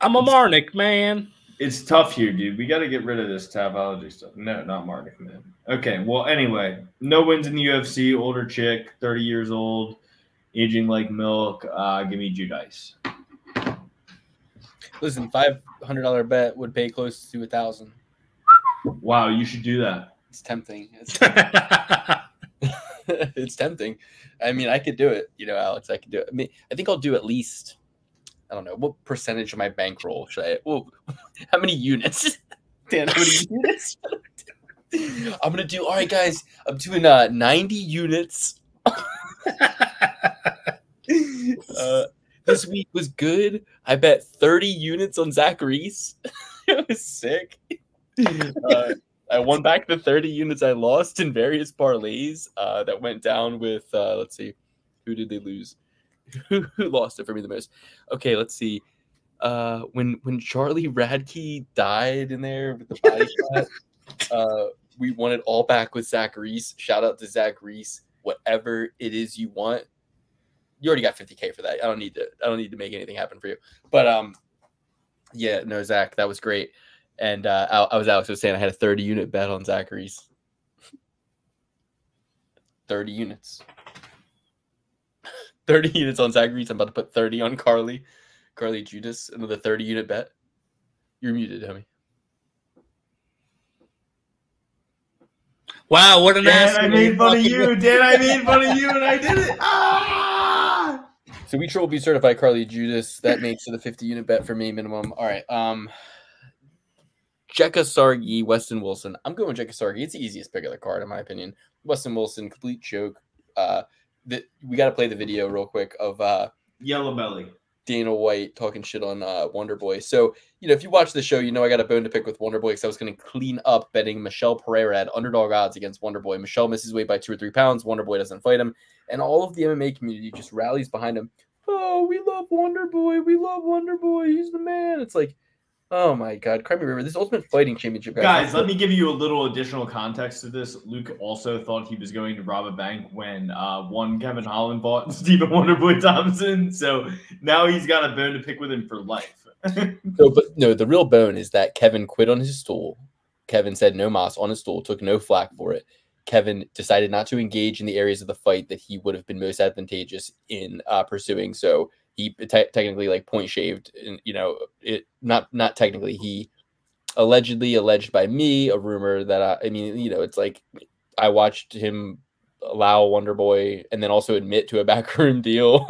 I'm a Marnik Man. It's tough here, dude. We got to get rid of this Tapology stuff. No, not Marnik Man. Okay, well, anyway, no wins in the UFC. Older chick, 30 years old, aging like milk. Give me Judice. Listen, $500 bet would pay close to 1,000. Wow, you should do that. It's tempting. It's tempting. I mean, I could do it. Alex, I could do it. I mean, I think I'll do at least, I don't know, what percentage of my bankroll should I? Well, how many units? Dan, how many units? I'm going to do, all right, guys, I'm doing 90 units. This week was good. I bet 30 units on Zach Reese. It was sick. I won back the 30 units I lost in various parlays that went down with, let's see, who did they lose? Who lost it for me the most? Okay, let's see. When Charlie Radke died in there with the body shot, we won it all back with Zach Reese. Shout out to Zach Reese. Whatever it is you want, you already got 50K for that. I don't need to make anything happen for you. But yeah, no, Zach, that was great. And Alex was saying I had a 30 unit bet on Zach Reese. 30 units. 30 units on Zach Reese. I'm about to put 30 on Carly Judas. Another 30 unit bet. You're muted, homie. Wow, what an ass! I made fun of you. Dan, I made fun of you, and I did it. Ah! So we will be certified Carly Judas. That makes it a 50 unit bet for me minimum. All right. Jekka Sargi, Weston Wilson. I'm going with Jekka Sargi. It's the easiest pick of the card, in my opinion. Weston Wilson, complete joke. We got to play the video real quick of Yellow Belly. Dana White talking shit on Wonder Boy. So, if you watch the show, I got a bone to pick with Wonder Boy because I was going to clean up betting Michelle Pereira at underdog odds against Wonder Boy. Michelle misses weight by 2 or 3 pounds. Wonder Boy doesn't fight him. And all of the MMA community just rallies behind him. Oh, we love Wonder Boy. We love Wonder Boy. He's the man. It's like, oh my God, Crimey River, this Ultimate Fighting Championship, guys. Let me give you a little additional context to this. Luke also thought he was going to rob a bank when one Kevin Holland fought Stephen Wonderboy Thompson. So now he's got a bone to pick with him for life. No, the real bone is that Kevin quit on his stool. Kevin said no mas on his stool, took no flack for it. Kevin decided not to engage in the areas of the fight that he would have been most advantageous in pursuing. So he technically point shaved, and it not technically he alleged by me, a rumor that I mean, you know, it's like I watched him allow Wonder Boy and then also admit to a backroom deal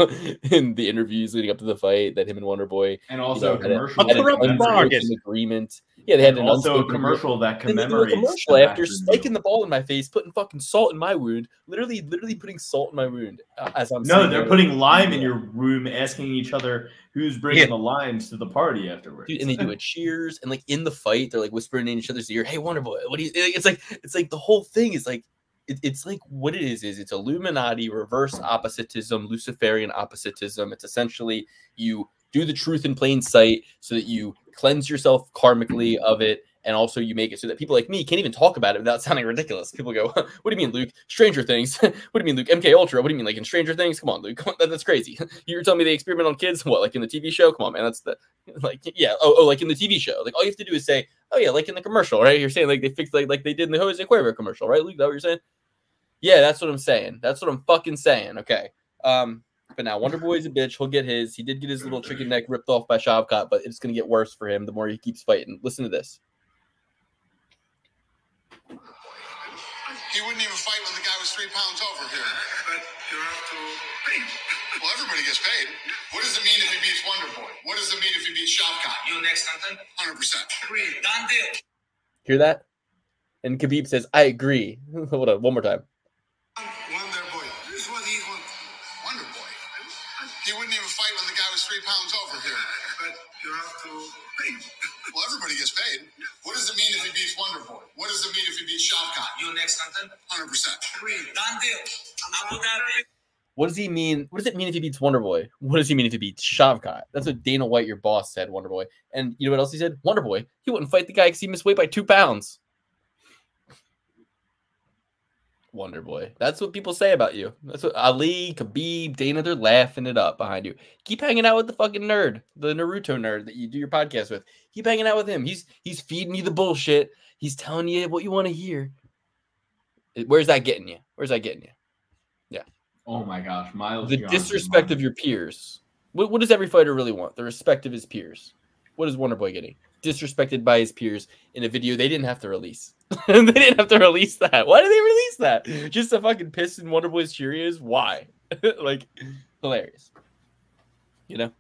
in the interviews leading up to the fight that him and Wonder Boy and also had a corrupt bargain agreement. Yeah, they had and an also a unspoken commercial that agreement. commemorates A commercial the after backroom spiking deal. the ball in my face, putting fucking salt in my wound, literally putting salt in my wound as I'm No, sitting they're there. putting lime in your room, asking each other who's bringing the limes to the party afterwards. Dude, and they do a cheers, and like in the fight, they're like whispering in each other's ear, "Hey, Wonder Boy, what do you?" It's like the whole thing is like, it's like what it is it's Illuminati reverse oppositism, Luciferian oppositism. It's essentially you do the truth in plain sight so that you cleanse yourself karmically of it, and also you make it so that people like me can't even talk about it without sounding ridiculous. People go, "What do you mean, Luke? Stranger Things? What do you mean, Luke? MK Ultra? What do you mean, like in Stranger Things? Come on, Luke. Come on, that's crazy. You're telling me they experiment on kids? What, like in the TV show? Come on, man. That's the like, yeah. Oh, like in the TV show. Like all you have to do is say, oh yeah, like in the commercial, right? You're saying like they fixed like they did in the Jose Cuervo commercial, right, Luke? Is that what you're saying? Yeah, that's what I'm saying. That's what I'm fucking saying. Okay. But now Wonder Boy's a bitch. He'll get his. He did get his little chicken neck ripped off by Shavkat, but it's gonna get worse for him the more he keeps fighting. Listen to this. He wouldn't even fight when the guy was 3 pounds over here. But you have to pay. Well, everybody gets paid. What does it mean if he beats Wonder Boy? What does it mean if he beats Shavkat? You next, Anton? 100%. Agree. Done deal. Hear that? And Khabib says, "I agree." Hold on, one more time. Wonder Boy. This is what he wants. Wonder Boy. He wouldn't even fight when the guy was 3 pounds over here. But you have to pay. Well, everybody gets paid. What does it mean if he beats Wonder Boy? What does it mean if he beats Shavkat? You next, Anton? 100%. Agree. Done deal. Abu Dhabi. What does he mean? What does it mean if he beats Wonder Boy? What does he mean if he beats Shavkat? That's what Dana White, your boss, said, Wonder Boy. And you know what else he said? Wonder Boy, he wouldn't fight the guy because he missed weight by 2 pounds. Wonder Boy. That's what people say about you. That's what Ali, Khabib, Dana, they're laughing it up behind you. Keep hanging out with the fucking nerd, the Naruto nerd that you do your podcast with. Keep hanging out with him. He's feeding you the bullshit. He's telling you what you want to hear. Where's that getting you? Where's that getting you? Yeah. Oh my gosh, Miles. The disrespect of your peers. What does every fighter really want? The respect of his peers. What is Wonder Boy getting? Disrespected by his peers in a video they didn't have to release. They didn't have to release that. Why did they release that? Just to fucking piss in Wonder Boy's Cheerios? Why? Like, hilarious. You know?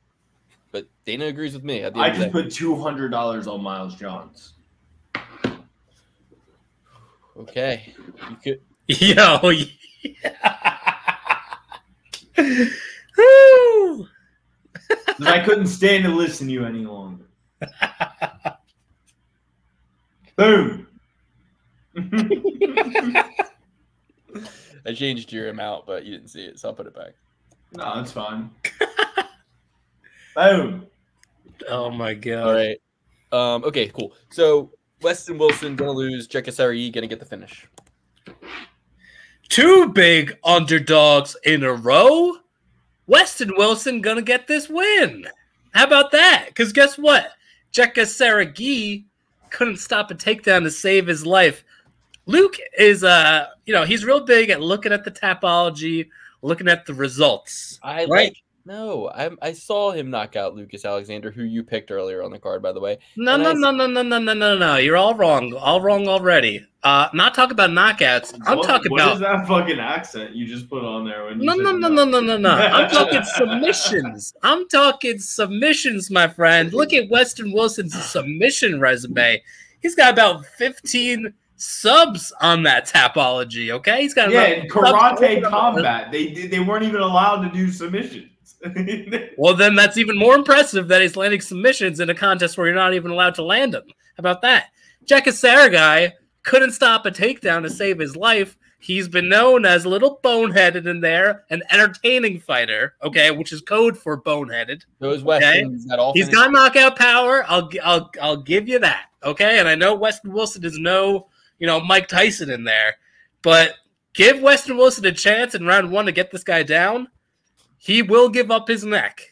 But Dana agrees with me. I just put $200 on Miles Johns. Okay. You could. Yo. Woo! I couldn't stand to listen to you any longer. Boom. I changed your amount, but you didn't see it, so I'll put it back. No, it's fine. Boom. Oh my god. All right. Okay, cool. So Weston Wilson gonna lose. Jekasari gonna get the finish. 2 big underdogs in a row. Weston Wilson gonna get this win. How about that? Because guess what? Jekasari couldn't stop a takedown to save his life. Luke is, he's real big at looking at the topology, looking at the results. I saw him knock out Lucas Alexander, who you picked earlier on the card, by the way. No. You're all wrong. All wrong already. Not talking about knockouts. I'm talking about. What is that fucking accent you just put on there? When you No. I'm talking submissions. I'm talking submissions, my friend. Look at Weston Wilson's submission resume. He's got about 15 subs on that topology. Okay, he's got in karate combat. They weren't even allowed to do submissions. Well, then that's even more impressive that he's landing submissions in a contest where you're not even allowed to land them. How about that? Jekasari couldn't stop a takedown to save his life. He's been known as a little boneheaded in there, an entertaining fighter, okay, which is code for boneheaded. Those Westons He's got knockout power. I'll give you that, okay. And I know Weston Wilson is no, Mike Tyson in there, but give Weston Wilson a chance in round 1 to get this guy down. He will give up his neck,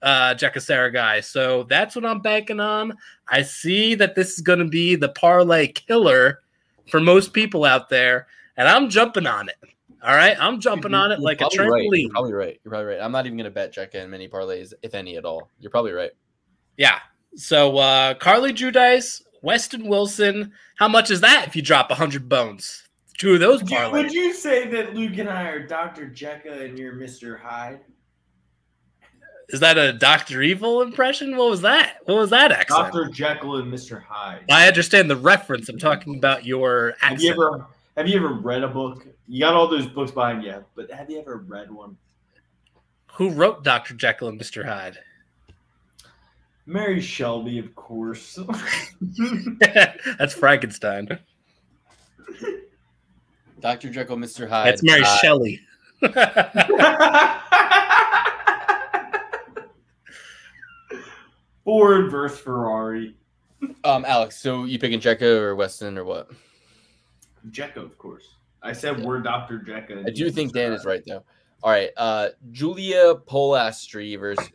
Jekasari. So that's what I'm banking on. I see that this is going to be the parlay killer for most people out there, and I'm jumping on it. All right? I'm jumping on it like a trampoline. Right. You're probably right. I'm not even going to bet Jekka in many parlays, if any at all. You're probably right. Yeah. So Carly Judice Weston Wilson. How much is that if you drop 100 bones? 2 of those Would parlays. you say that Luke and I are Dr. Jekyll and you're Mr. Hyde? Is that a Dr. Evil impression? What was that? What was that accent? Dr. Jekyll and Mr. Hyde. I understand the reference. I'm talking about your accent. Have you ever read a book? You got all those books behind you, but have you ever read one? Who wrote Dr. Jekyll and Mr. Hyde? Mary Shelby, of course. That's Frankenstein. Dr. Jekyll, Mr. Hyde. That's Mary Shelley. Ford versus Ferrari. Alex, so you picking Jekyll or Weston or what? Jekyll, of course. I said we're Dr. Jekyll. I do think Dan is right, though. All right. Julia Polastri versus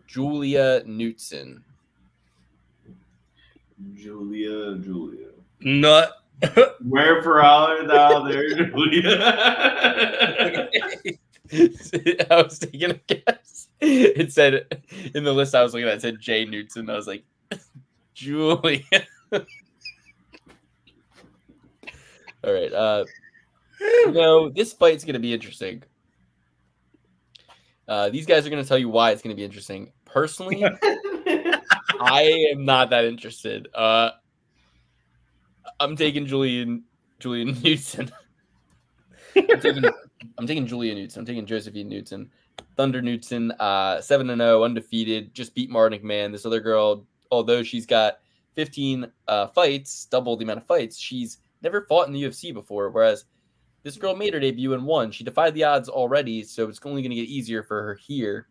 Julia Knutson. Julia. Nut. Where for all thou there, Julia? I was taking a guess. It said in the list I was looking at, it said Jay Knutson. I was like, Julia. All right. This fight's going to be interesting. These guys are going to tell you why it's going to be interesting. Personally, I am not that interested. I'm taking Julian Knutson. I'm taking Julia Knutson. I'm taking Josephine Knutson. Thunder Knutson, 7-0, undefeated, just beat Mara McMahon. This other girl, although she's got 15 fights, double the amount of fights, she's never fought in the UFC before, whereas this girl made her debut and won. She defied the odds already, so it's only going to get easier for her here.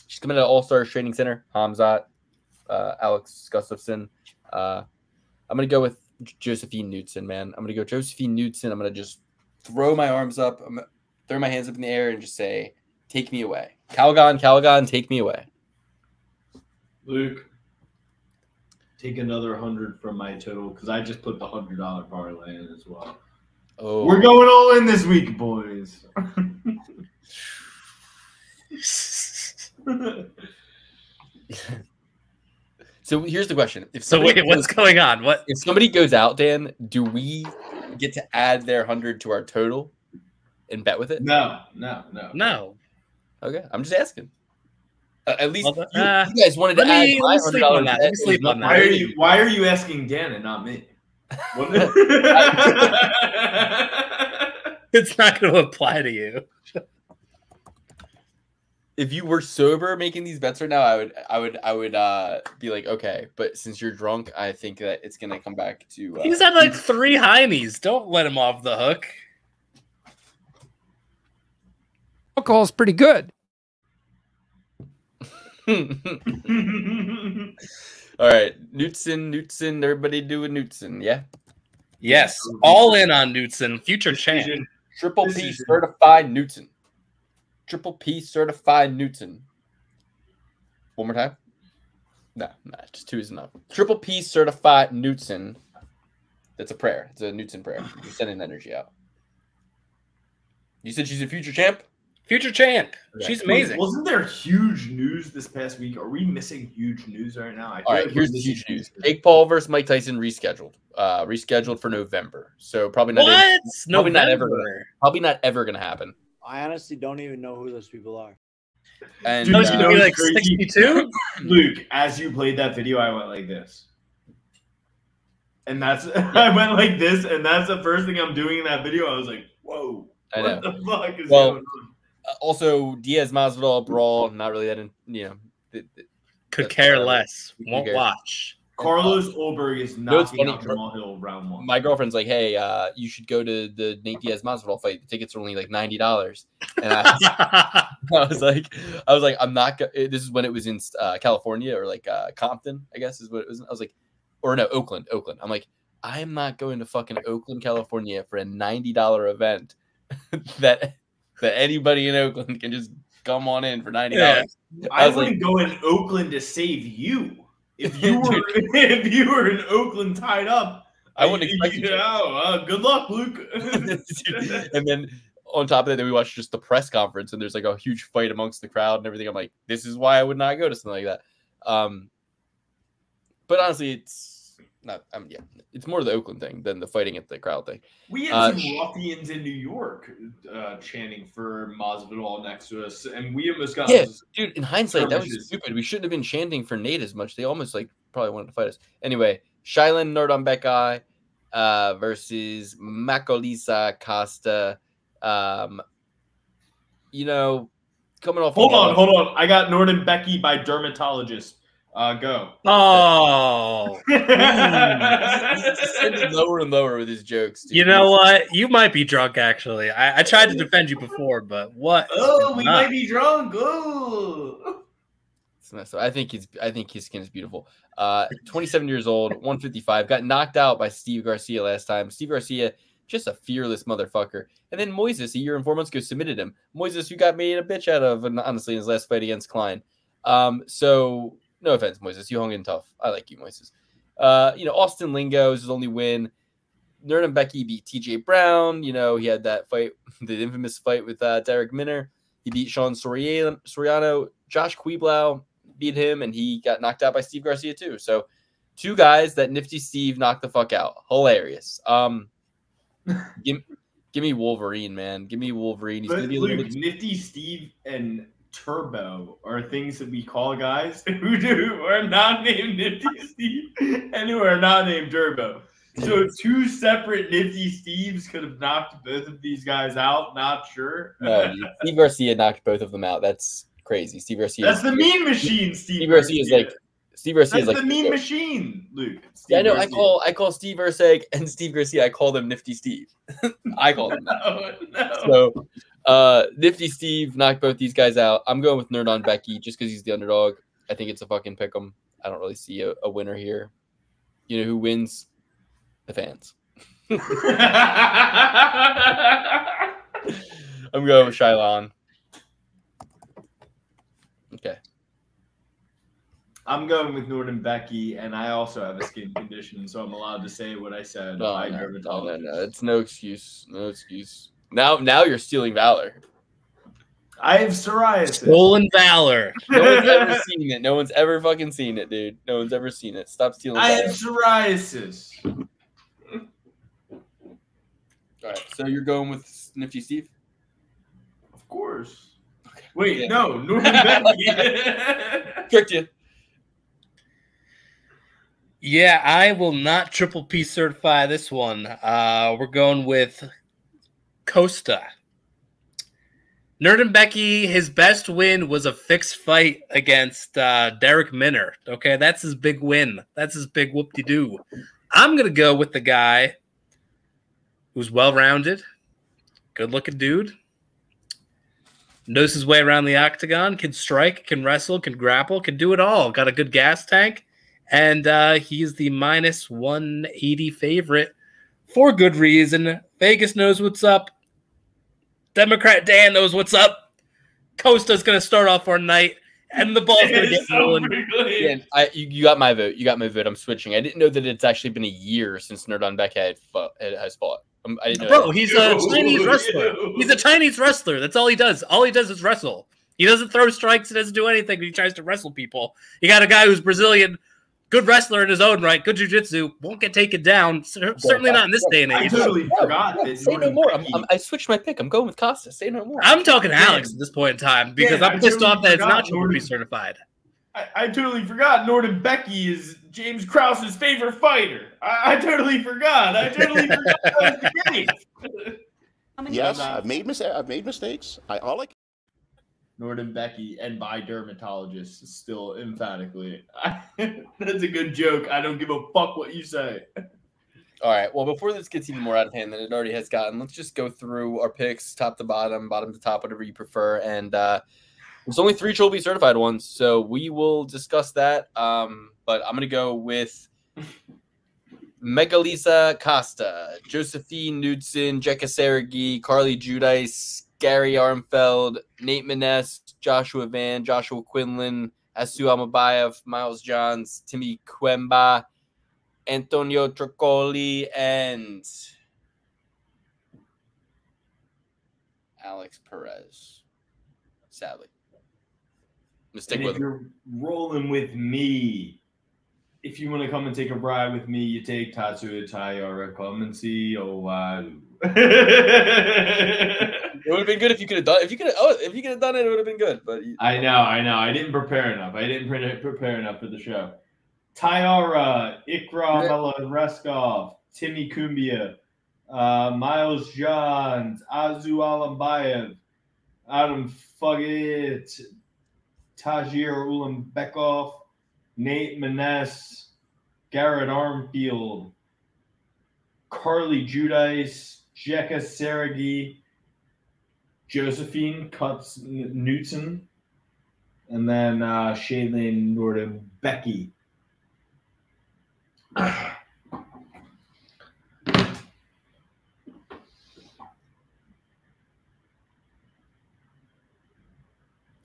She's coming to All-Stars Training Center, Hamzat, Alex Gustafsson. I'm going to go with Josephine Knutson, man. I'm going to go Josephine Knutson. I'm going to just throw my arms up, throw my hands up in the air and just say, take me away. Calgon, take me away. Luke, take another 100 from my total because I just put the $100 parlay in as well. Oh, we're going all in this week, boys. So here's the question. What's going on? What if somebody goes out, Dan? Do we get to add their 100 to our total and bet with it? No. Okay, I'm just asking. At least you guys wanted to add my $100. Let me sleep on that. Why are you asking Dan and not me? It's not going to apply to you. If you were sober making these bets right now, I would be like, okay, but since you're drunk, I think that it's gonna come back to. He's had like 3 heinies. Don't let him off the hook. Alcohol's pretty good. All right, Knutson, everybody do a Knutson, yeah. Yes, all in on Knutson, future champ. Triple P certified Knutson. Triple P certified Knutson. One more time? No, just 2 is enough. Triple P certified Knutson. That's a prayer. It's a Knutson prayer. You're sending energy out. You said she's a future champ? Future champ. Okay. She's amazing. Wasn't there huge news this past week? Are we missing huge news right now? All right, here's the huge news. Jake Paul versus Mike Tyson rescheduled. Rescheduled for November. So probably not. Probably not ever going to happen. I honestly don't even know who those people are. And Dude, you be like 62? Luke, as you played that video, I went like this. And that's I went like this, and that's the first thing I'm doing in that video. I was like, whoa. What the fuck is going on? Also, Diaz Masvidal brawl, not really that, could care less. Won't watch. Carlos Ulberg is knocking out Jamal Hill round 1. My girlfriend's like, hey, you should go to the Nate Diaz Masvidal fight. The tickets are only like $90. And I was like, I'm not. This is when it was in California or like Compton, I guess is what it was. I was like, or no, Oakland. I'm like, I am not going to fucking Oakland, California for a $90 event that anybody in Oakland can just come on in for $90. Yeah. I wouldn't go in Oakland to save you. If you were in Oakland tied up, I wouldn't expect you. Good luck, Luke. And then on top of that, we watched just the press conference, and there's like a huge fight amongst the crowd and everything. I'm like, this is why I would not go to something like that. But honestly, not. Yeah, it's more the Oakland thing than the fighting at the crowd thing. We had some ruffians in New York chanting for Masvidal next to us, and we almost got. Yeah, dude. In hindsight, that was stupid. We shouldn't have been chanting for Nate as much. They almost probably wanted to fight us. Anyway, Shailin Nordonbekai versus Macaulisa Costa. Coming off. Hold on. I got Norden Becky by dermatologist. Go. Oh, he's descending lower and lower with his jokes. Dude. You know what? You might be drunk. Actually, I tried to defend you before, but what? Oh, we might be drunk. Oh. So I think his skin is beautiful. 27 years old, 155. Got knocked out by Steve Garcia last time. Steve Garcia, just a fearless motherfucker. And then Moises, a year and 4 months ago, submitted him. Moises, who got made a bitch out of, honestly, in his last fight against Klein. So no offense, Moises. You hung in tough. I like you, Moises. Austin Lingo is his only win. Nurden Becky beat TJ Brown. He had that fight, the infamous fight with Derek Minner. He beat Sean Soriano. Josh Quiblau beat him, and he got knocked out by Steve Garcia too. So 2 guys that Nifty Steve knocked the fuck out. Hilarious. Give me Wolverine, man. Give me Wolverine. He's gonna be Nifty Steve and Turbo are things that we call guys who are not named Nifty Steve and who are not named Turbo. So 2 separate Nifty Steves could have knocked both of these guys out. Not sure. No, Steve Garcia knocked both of them out. That's crazy. Steve Garcia. That's the mean machine. Steve Garcia is like. Steve Garcia is like the mean machine, Luke. Yeah, I know. I call Steve Urseg and Steve Garcia. I call them Nifty Steve. I call them that. No. So, Nifty Steve knocked both these guys out. I'm going with Nerd on Becky just because he's the underdog. I think it's a fucking pick 'em. I don't really see a winner here. You know who wins? The fans. I'm going with Shylon. Okay. I'm going with Norden Becky, and I also have a skin condition, so I'm allowed to say what I said. No. It's no excuse. No excuse. Now you're stealing valor. I have psoriasis. Stolen valor. No one's ever seen it. No one's ever fucking seen it, dude. No one's ever seen it. Stop stealing valor. I have psoriasis. All right, so you're going with Nifty Steve? Of course. Okay. Wait, no, Norden Becky. Tricked you. Yeah, I will not triple P certify this one. We're going with Costa. Nurden Becky, his best win was a fixed fight against Derek Minner. Okay, that's his big win. That's his big whoop-de-doo. I'm going to go with the guy who's well-rounded, good-looking dude, knows his way around the octagon, can strike, can wrestle, can grapple, can do it all. Got a good gas tank. And he's the minus 180 favorite for good reason. Vegas knows what's up. Democrat Dan knows what's up. Costa's going to start off our night, and the ball's going to get rolling. Yeah, you got my vote. You got my vote. I'm switching. I didn't know that it's actually been a year since Nerdon Beck has fought. I didn't know Bro, he's a Chinese wrestler. He's a Chinese wrestler. That's all he does. All he does is wrestle. He doesn't throw strikes. He doesn't do anything. He tries to wrestle people. You got a guy who's Brazilian, good wrestler in his own right, good jiu-jitsu, won't get taken down. Certainly not in this day and age. I totally forgot. Say no more. I switched my pick. I'm going with Costa. Say no more. I'm talking to Alex at this point in time because I'm pissed off that it's not triple certified. I totally forgot Norden Becky is James Krause's favorite fighter. I totally forgot. That was the case. Yes, I've made mistakes. Norden Becky and by dermatologist still emphatically. That's a good joke. I don't give a fuck what you say. All right. Well, before this gets even more out of hand than it already has gotten, let's just go through our picks, top to bottom, bottom to top, whatever you prefer. And there's only 3 Triple B certified ones, so we will discuss that. But I'm going to go with Megalisa Costa, Josephine Knudsen, Jekka Sergi, Carly Judice, Gary Armfeld, Nate Maness, Joshua Van, Joshua Quinlan, Asu Amabayev, Miles Johns, Timmy Quemba, Antonio Tricoli, and Alex Perez. Sadly. Mistake with you're rolling with me. if you want to come and take a ride with me, you take Tatsuya Taira. Come and see Owaru. It would have been good if you could have done. If you could have done it, it would have been good. But I know. I didn't prepare enough. I didn't prepare enough for the show. Taira, Ikram Reskov, Timmy Kumbia, Miles Johns, Azu Alambayev, Adam Fuggett, Tajir Ulambekov, Nate Maness, Garrett Armfield, Carly Judice, Jekka Seregi, Josephine Cutts Newton, and then Shailene Norden Becky.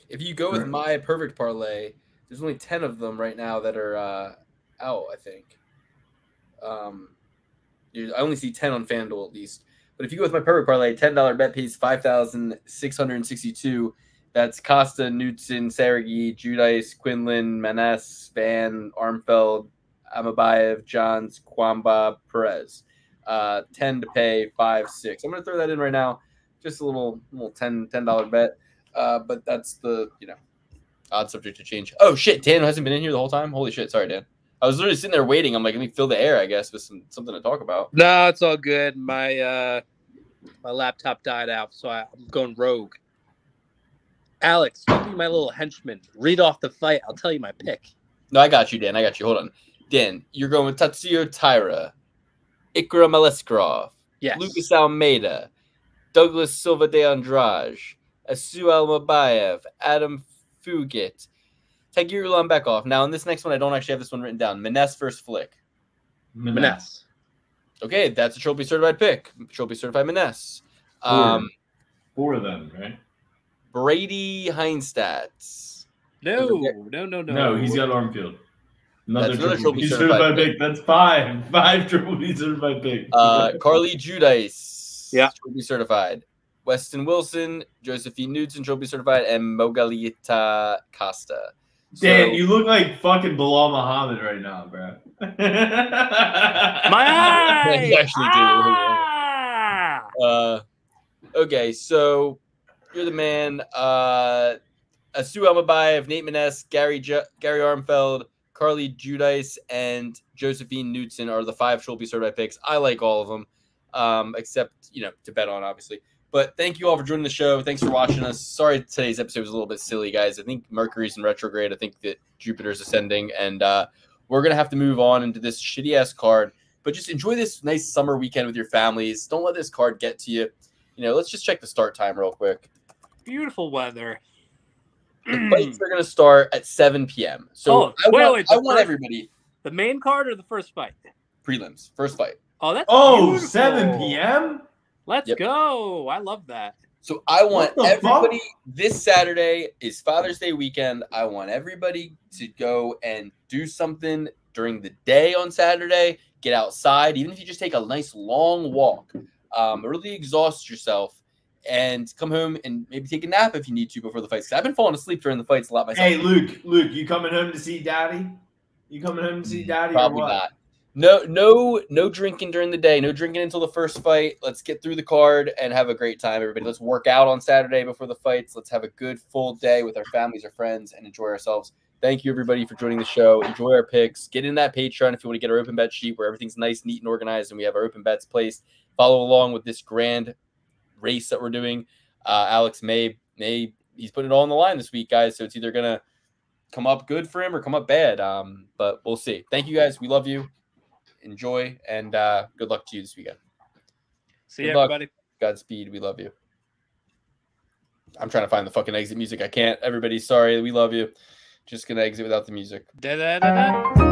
if you go with my perfect parlay, there's only 10 of them right now that are out, I think. I only see 10 on FanDuel at least. But if you go with my perfect parlay, $10 bet pays 5,662. That's Costa, Knutson, Sergey, Judice, Quinlan, Manes, Van, Armfeld, Amabayev, Johns, Kwamba, Perez. 10 to pay, 5-6. I'm going to throw that in right now. Just a little $10 bet. But that's the, odd subject to change. Oh, shit. Dan hasn't been in here the whole time? Holy shit. Sorry, Dan. I was literally sitting there waiting. I'm like, let me fill the air, I guess, with something to talk about. No, it's all good. My laptop died out, so I'm going rogue. Alex, you be my little henchman. Read off the fight. I'll tell you my pick. No, I got you, Dan. I got you. Hold on. Dan, you're going with Tatsuya Taira, Ikram Aleskrov, yes. Lucas Almeida, Douglas Silva de Andrade, Asu Almabayev, Adam Fugit, Tagir Ulanbekov. Now, in this next one, I don't actually have this one written down. Manes versus Flick. Manes. Okay, that's a trophy certified pick. Trophy certified Manes. Four of them, right? Brady Heinstadt. No, he's got Armfield. Another trophy certified pick. That's five trophy certified pick. Carly Judice. Yeah. Trophy certified. Weston Wilson, Josephine Newton, trophy certified, and Mogalita Costa. Dan, you look like fucking Bilal Muhammad right now, bro. My eye! You actually do. Okay, so you're the man. Asu Almabayev, Nate Manes, Gary Armfeld, Carly Judice, and Josephine Newton are the 5 trophy certified picks. I like all of them, except, to bet on, obviously. But thank you all for joining the show. Thanks for watching us. Sorry today's episode was a little bit silly, guys. I think Mercury's in retrograde. I think that Jupiter's ascending. And we're going to have to move on into this shitty-ass card. But just enjoy this nice summer weekend with your families. Don't let this card get to you. Let's just check the start time real quick. Beautiful weather. The fights are going to start at 7 p.m. So I want everybody. The main card or the first fight? Prelims. First fight. Oh, that's beautiful. 7 p.m.? Let's go. I love that. So I want everybody, this Saturday is Father's Day weekend. I want everybody to go and do something during the day on Saturday. Get outside, even if you just take a nice long walk. Really exhaust yourself and come home and maybe take a nap if you need to before the fights. I've been falling asleep during the fights a lot myself. Hey, Luke, you coming home to see Daddy? You coming home to see Daddy? Probably or what? not. No drinking during the day. No drinking until the first fight. Let's get through the card and have a great time, everybody. Let's work out on Saturday before the fights. Let's have a good full day with our families or friends and enjoy ourselves. Thank you, everybody, for joining the show. Enjoy our picks. Get in that Patreon if you want to get our open bet sheet where everything's nice, neat, and organized, and we have our open bets placed. Follow along with this grand race that we're doing. Alex he's putting it all on the line this week, guys, so it's either going to come up good for him or come up bad, but we'll see. Thank you, guys. We love you. Enjoy, and good luck to you this weekend. See you, everybody. Godspeed. We love you. I'm trying to find the fucking exit music. I can't. Everybody, sorry. We love you. Just going to exit without the music. Da-da-da-da.